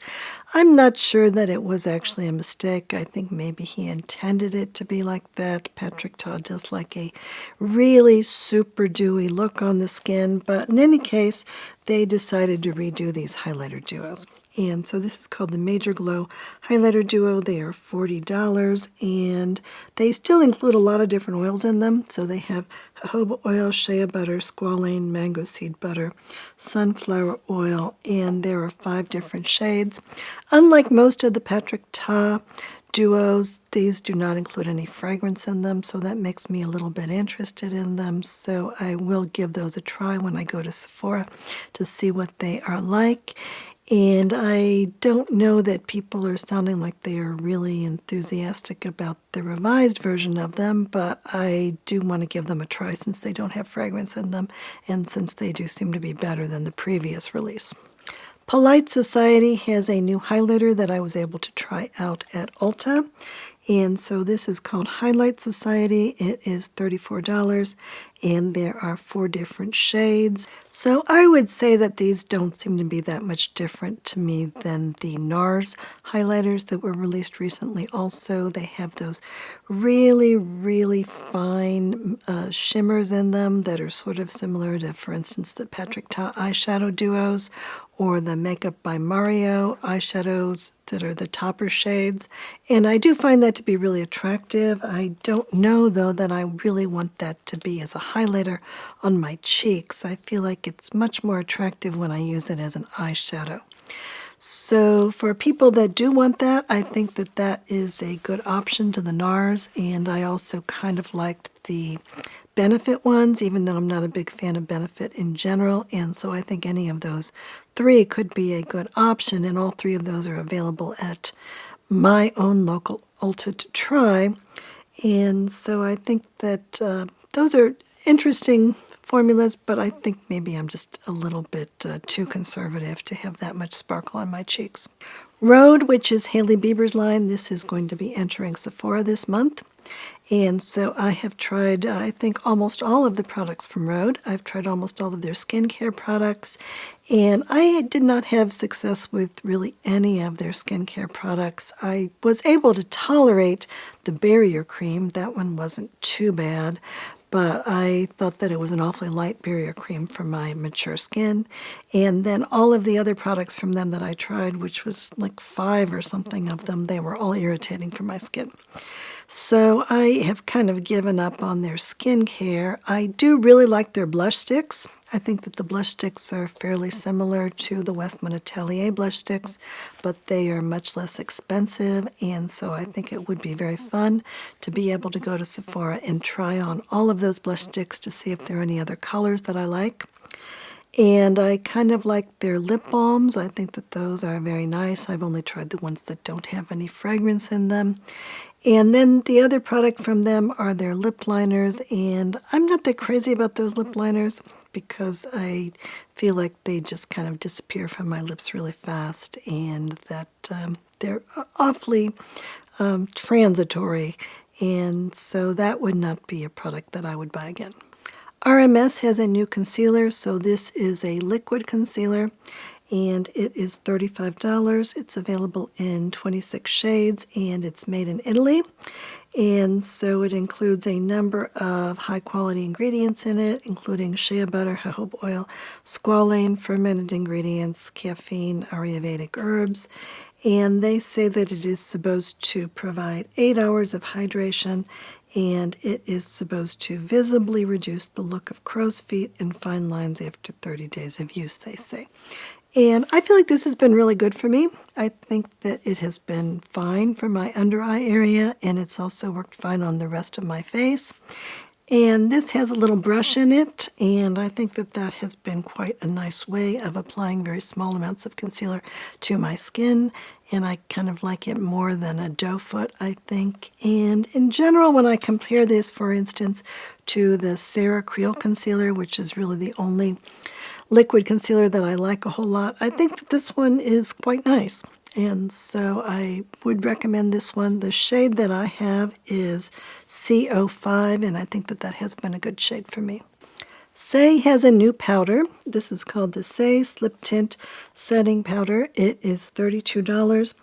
I'm not sure that it was actually a mistake. I think maybe he intended it to be like that. Patrick Ta does like a really super dewy look on the skin, but in any case, they decided to redo these highlighter duos. And so this is called the Major Glow Highlighter Duo. They are $40, and they still include a lot of different oils in them. So they have jojoba oil, shea butter, squalane, mango seed butter, sunflower oil, and there are 5 different shades. Unlike most of the Patrick Ta duos, these do not include any fragrance in them, so that makes me a little bit interested in them. So I will give those a try when I go to Sephora to see what they are like. And I don't know that people are sounding like they are really enthusiastic about the revised version of them, but I do want to give them a try since they don't have fragrance in them and since they do seem to be better than the previous release. Polite Society has a new highlighter that I was able to try out at Ulta. And so this is called Highlight Society. It is $34, and there are 4 different shades. So I would say that these don't seem to be that much different to me than the Nars highlighters that were released recently. Also, they have those really, really fine shimmers in them that are sort of similar to, for instance, the Patrick Ta eyeshadow duos or the Makeup by Mario eyeshadows that are the topper shades. And I do find that to be really attractive. I don't know, though, that I really want that to be as a highlighter on my cheeks. I feel like it's much more attractive when I use it as an eyeshadow. So for people that do want that, I think that that is a good option to the Nars, and I also kind of liked the Benefit ones, even though I'm not a big fan of Benefit in general, and so I think any of those three could be a good option, and all three of those are available at my own local Ulta to try. And so I think that those are interesting formulas, but I think maybe I'm just a little bit too conservative to have that much sparkle on my cheeks. Rhode, which is Hailey Bieber's line, this is going to be entering Sephora this month. And so I have tried, I think, almost all of the products from Rhode. I've tried almost all of their skincare products, and I did not have success with really any of their skincare products. I was able to tolerate the barrier cream. That one wasn't too bad, but I thought that it was an awfully light barrier cream for my mature skin. And then all of the other products from them that I tried, which was like 5 or something of them, they were all irritating for my skin. So I have kind of given up on their skincare. I do really like their blush sticks. I think that the blush sticks are fairly similar to the Westman Atelier blush sticks, but they are much less expensive, and so I think it would be very fun to be able to go to Sephora and try on all of those blush sticks to see if there are any other colors that I like. And I kind of like their lip balms. I think that those are very nice. I've only tried the ones that don't have any fragrance in them. And then the other product from them are their lip liners, and I'm not that crazy about those lip liners because I feel like they just kind of disappear from my lips really fast, and that they're awfully transitory, and so that would not be a product that I would buy again. RMS has a new concealer, so this is a liquid concealer, and it is $35. It's available in 26 shades, and it's made in Italy. And so it includes a number of high-quality ingredients in it, including shea butter, jojoba oil, squalane, fermented ingredients, caffeine, Ayurvedic herbs. And they say that it is supposed to provide 8 hours of hydration, and it is supposed to visibly reduce the look of crow's feet and fine lines after 30 days of use, they say. And I feel like this has been really good for me. I think that it has been fine for my under eye area, and it's also worked fine on the rest of my face. And this has a little brush in it, and I think that that has been quite a nice way of applying very small amounts of concealer to my skin, and I kind of like it more than a doe foot, I think. And in general, when I compare this, for instance, to the Sarah Creel concealer, which is really the only liquid concealer that I like a whole lot, I think that this one is quite nice. And so I would recommend this one. The shade that I have is CO5, and I think that that has been a good shade for me. Saie has a new powder. This is called the Saie Slip Tint Setting Powder. It is $32,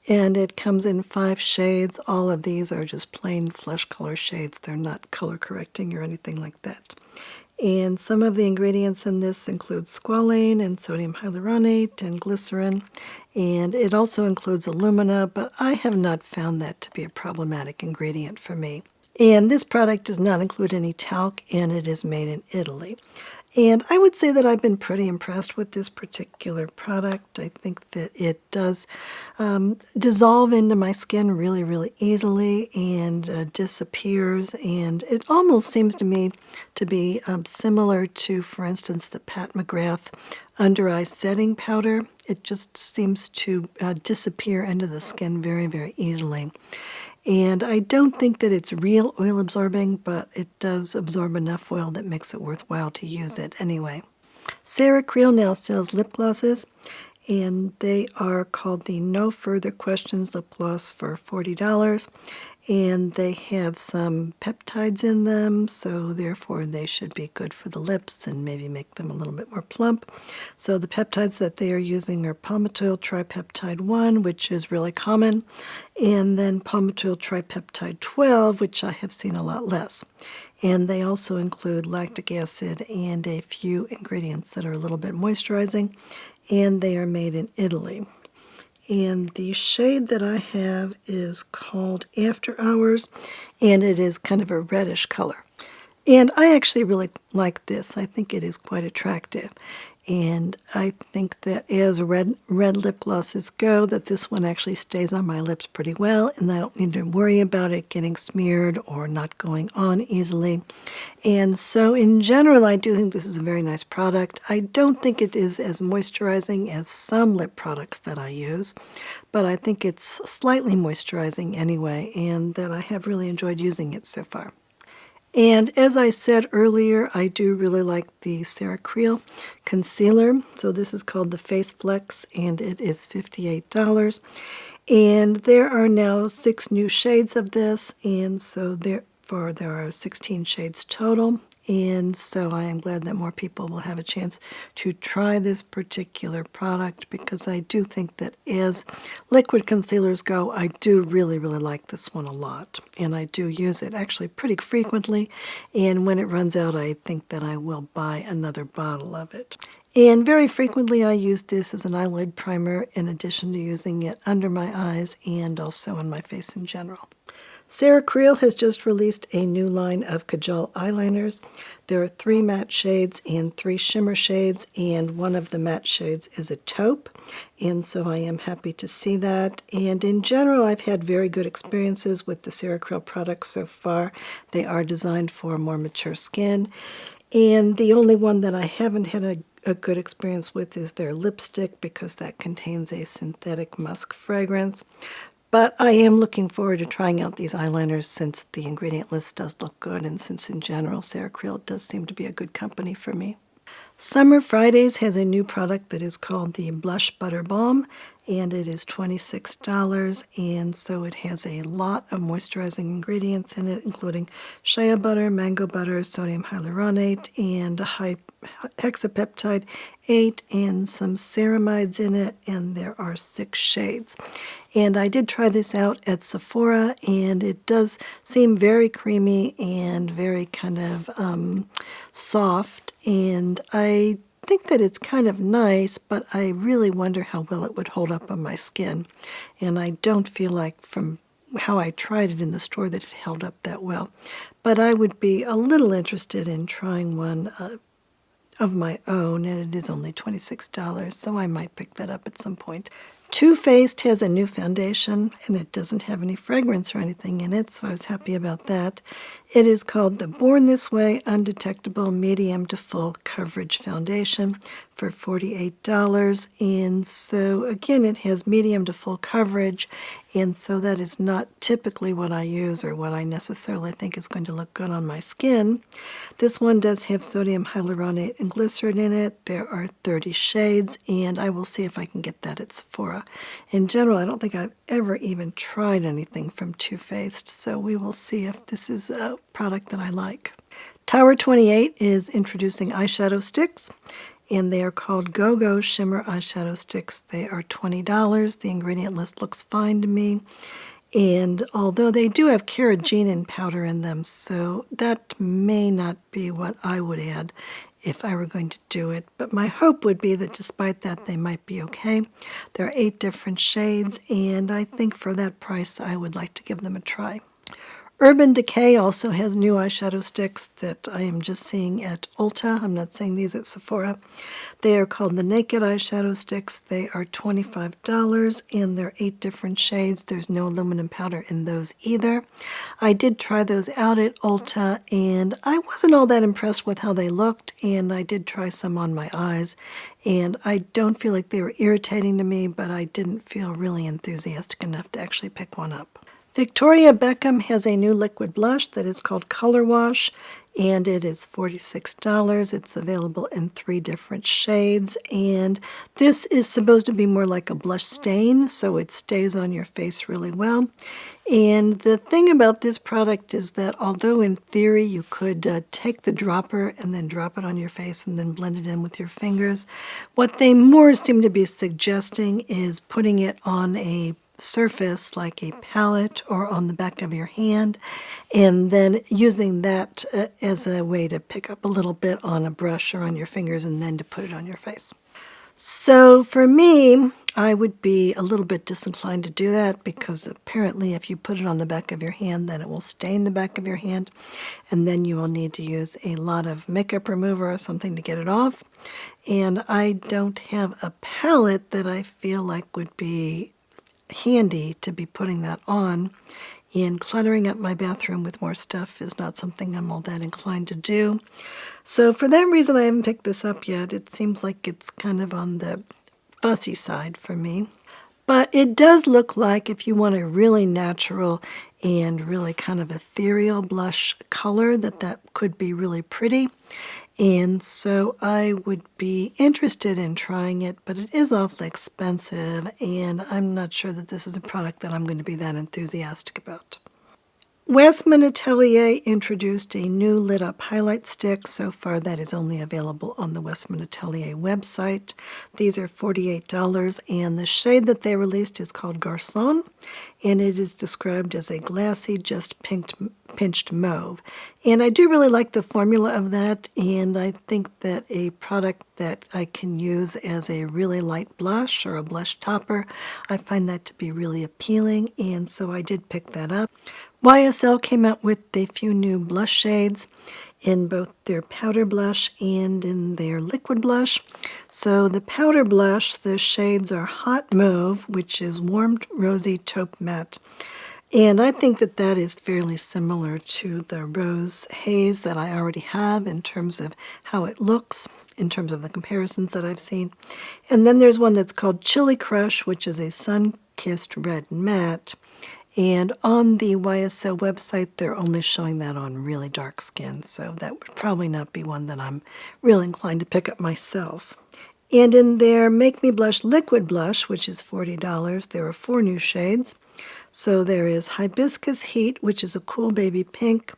and it comes in 5 shades. All of these are just plain flesh color shades. They're not color correcting or anything like that. And some of the ingredients in this include squalane and sodium hyaluronate and glycerin, and it also includes alumina, but I have not found that to be a problematic ingredient for me. And this product does not include any talc, and it is made in Italy. And I would say that I've been pretty impressed with this particular product. I think that it does dissolve into my skin really, really easily and disappears. And it almost seems to me to be similar to, for instance, the Pat McGrath Under Eye Setting Powder. It just seems to disappear into the skin very, very easily. And I don't think that it's real oil absorbing, but it does absorb enough oil that makes it worthwhile to use it anyway. Sarah Creel now sells lip glosses, and they are called the No Further Questions lip gloss for $40. And they have some peptides in them, so therefore they should be good for the lips and maybe make them a little bit more plump. So the peptides that they are using are palmitoyl tripeptide 1, which is really common, and then palmitoyl tripeptide 12, which I have seen a lot less. And they also include lactic acid and a few ingredients that are a little bit moisturizing, and they are made in Italy. And the shade that I have is called After Hours, and it is kind of a reddish color. And I actually really like this. I think it is quite attractive. And I think that as red lip glosses go, that this one actually stays on my lips pretty well, and I don't need to worry about it getting smeared or not going on easily. And so in general, I do think this is a very nice product. I don't think it is as moisturizing as some lip products that I use, but I think it's slightly moisturizing anyway, and that I have really enjoyed using it so far. And as I said earlier, I do really like the Ceracril concealer. So this is called the Face Flex, and it is $58. And there are now 6 new shades of this, and so therefore there are 16 shades total. And so I am glad that more people will have a chance to try this particular product, because I do think that as liquid concealers go, I do really, really like this one a lot. And I do use it actually pretty frequently. And when it runs out, I think that I will buy another bottle of it. And very frequently I use this as an eyelid primer in addition to using it under my eyes and also on my face in general. Ceracril has just released a new line of Kajal eyeliners. There are 3 matte shades and 3 shimmer shades, and one of the matte shades is a taupe, and so I am happy to see that. And in general, I've had very good experiences with the Ceracril products so far. They are designed for more mature skin, and the only one that I haven't had a good experience with is their lipstick, because that contains a synthetic musk fragrance. But I am looking forward to trying out these eyeliners, since the ingredient list does look good, and since in general Ceracril does seem to be a good company for me. Summer Fridays has a new product that is called the Blush Butter Balm, and it is $26, and so it has a lot of moisturizing ingredients in it, including shea butter, mango butter, sodium hyaluronate, and hexapeptide 8, and some ceramides in it, and there are 6 shades. And I did try this out at Sephora, and it does seem very creamy and very kind of soft, and I think that it's kind of nice, but I really wonder how well it would hold up on my skin. And I don't feel like from how I tried it in the store that it held up that well. But I would be a little interested in trying one of my own, and it is only $26, so I might pick that up at some point. Too Faced has a new foundation, and it doesn't have any fragrance or anything in it, so I was happy about that. It is called the Born This Way Undetectable Medium to Full Coverage Foundation for $48. And so, again, it has medium to full coverage, and so that is not typically what I use or what I necessarily think is going to look good on my skin. This one does have sodium hyaluronate and glycerin in it. There are 30 shades, and I will see if I can get that at Sephora. In general, I don't think I've ever even tried anything from Too Faced, so we will see if this is a product that I like. Tower 28 is introducing eyeshadow sticks, and they are called Go-Go Shimmer Eyeshadow Sticks. They are $20. The ingredient list looks fine to me. And although they do have carrageenan powder in them, so that may not be what I would add if I were going to do it. But my hope would be that despite that, they might be okay. There are 8 different shades, and I think for that price, I would like to give them a try. Urban Decay also has new eyeshadow sticks that I am just seeing at Ulta. I'm not seeing these at Sephora. They are called the Naked Eyeshadow Sticks. They are $25, and they're 8 different shades. There's no aluminum powder in those either. I did try those out at Ulta, and I wasn't all that impressed with how they looked, and I did try some on my eyes, and I don't feel like they were irritating to me, but I didn't feel really enthusiastic enough to actually pick one up. Victoria Beckham has a new liquid blush that is called Color Wash, and it is $46. It's available in 3 different shades, and this is supposed to be more like a blush stain, so it stays on your face really well. And the thing about this product is that although in theory you could take the dropper and then drop it on your face and then blend it in with your fingers, what they more seem to be suggesting is putting it on a surface like a palette or on the back of your hand, and then using that as a way to pick up a little bit on a brush or on your fingers and then to put it on your face. So for me, I would be a little bit disinclined to do that because apparently if you put it on the back of your hand, then it will stain the back of your hand, and then you will need to use a lot of makeup remover or something to get it off. And I don't have a palette that I feel like would be handy to be putting that on, and cluttering up my bathroom with more stuff is not something I'm all that inclined to do. So for that reason, I haven't picked this up yet. It seems like it's kind of on the fussy side for me. But it does look like if you want a really natural and really kind of ethereal blush color, that could be really pretty. And so I would be interested in trying it, but it is awfully expensive, and I'm not sure that this is a product that I'm going to be that enthusiastic about. Westman Atelier introduced a new lit up highlight stick. So far that is only available on the Westman Atelier website. These are $48, and the shade that they released is called Garçon, and it is described as a glassy, just pinched mauve. And I do really like the formula of that, and I think that a product that I can use as a really light blush or a blush topper, I find that to be really appealing, and so I did pick that up. YSL came out with a few new blush shades in both their powder blush and in their liquid blush. So the powder blush, the shades are Hot Mauve, which is Warmed Rosy Taupe Matte. And I think that that is fairly similar to the Rose Haze that I already have in terms of how it looks, in terms of the comparisons that I've seen. And then there's one that's called Chili Crush, which is a sun-kissed red matte. And on the YSL website, they're only showing that on really dark skin, so that would probably not be one that I'm really inclined to pick up myself. And in their Make Me Blush Liquid Blush, which is $40, there are 4 new shades. So there is Hibiscus Heat, which is a cool baby pink,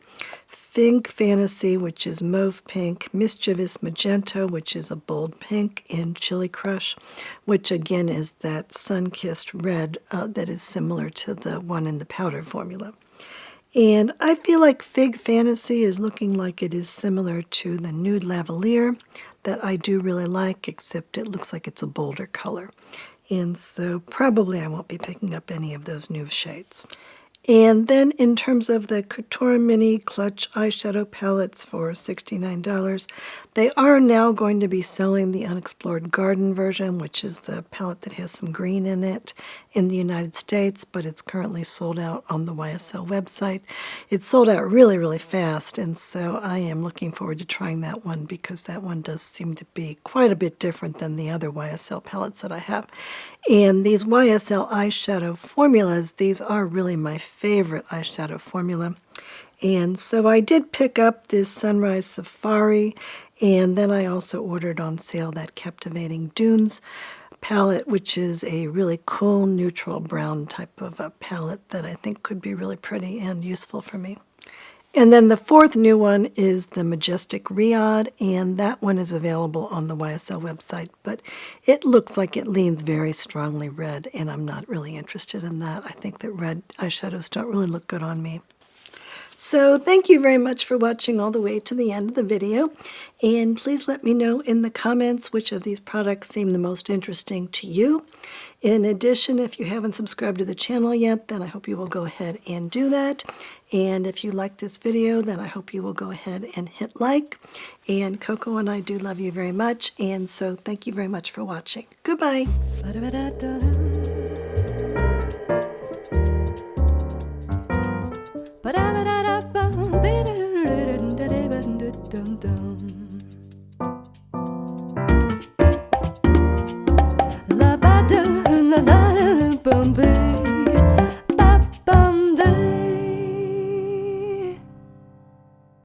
Fig Fantasy, which is mauve pink, Mischievous Magenta, which is a bold pink, and Chili Crush, which again is that sun-kissed red that is similar to the one in the powder formula. And I feel like Fig Fantasy is looking like it is similar to the Nude Lavalier that I do really like, except it looks like it's a bolder color. And so probably I won't be picking up any of those new shades. And then in terms of the Couture Mini Clutch Eyeshadow Palettes for $69, they are now going to be selling the Unexplored Garden version, which is the palette that has some green in it in the United States, but it's currently sold out on the YSL website. It's sold out really, really fast, and so I am looking forward to trying that one because that one does seem to be quite a bit different than the other YSL palettes that I have. And these YSL eyeshadow formulas, these are really my favorite eyeshadow formula. And so I did pick up this Sunrise Safari, and then I also ordered on sale that Captivating Dunes palette, which is a really cool neutral brown type of a palette that I think could be really pretty and useful for me. And then the 4th new one is the Majestic Riad, and that one is available on the YSL website, but it looks like it leans very strongly red, and I'm not really interested in that. I think that red eyeshadows don't really look good on me. So thank you very much for watching all the way to the end of the video, and please let me know in the comments which of these products seem the most interesting to you. In addition, if you haven't subscribed to the channel yet, then I hope you will go ahead and do that. And if you like this video, then I hope you will go ahead and hit like. And Coco and I do love you very much, and so thank you very much for watching. Goodbye. Ba-da-ba-da-da-bum, ba-da-da-da-da-da-da-da-da-dum-dum.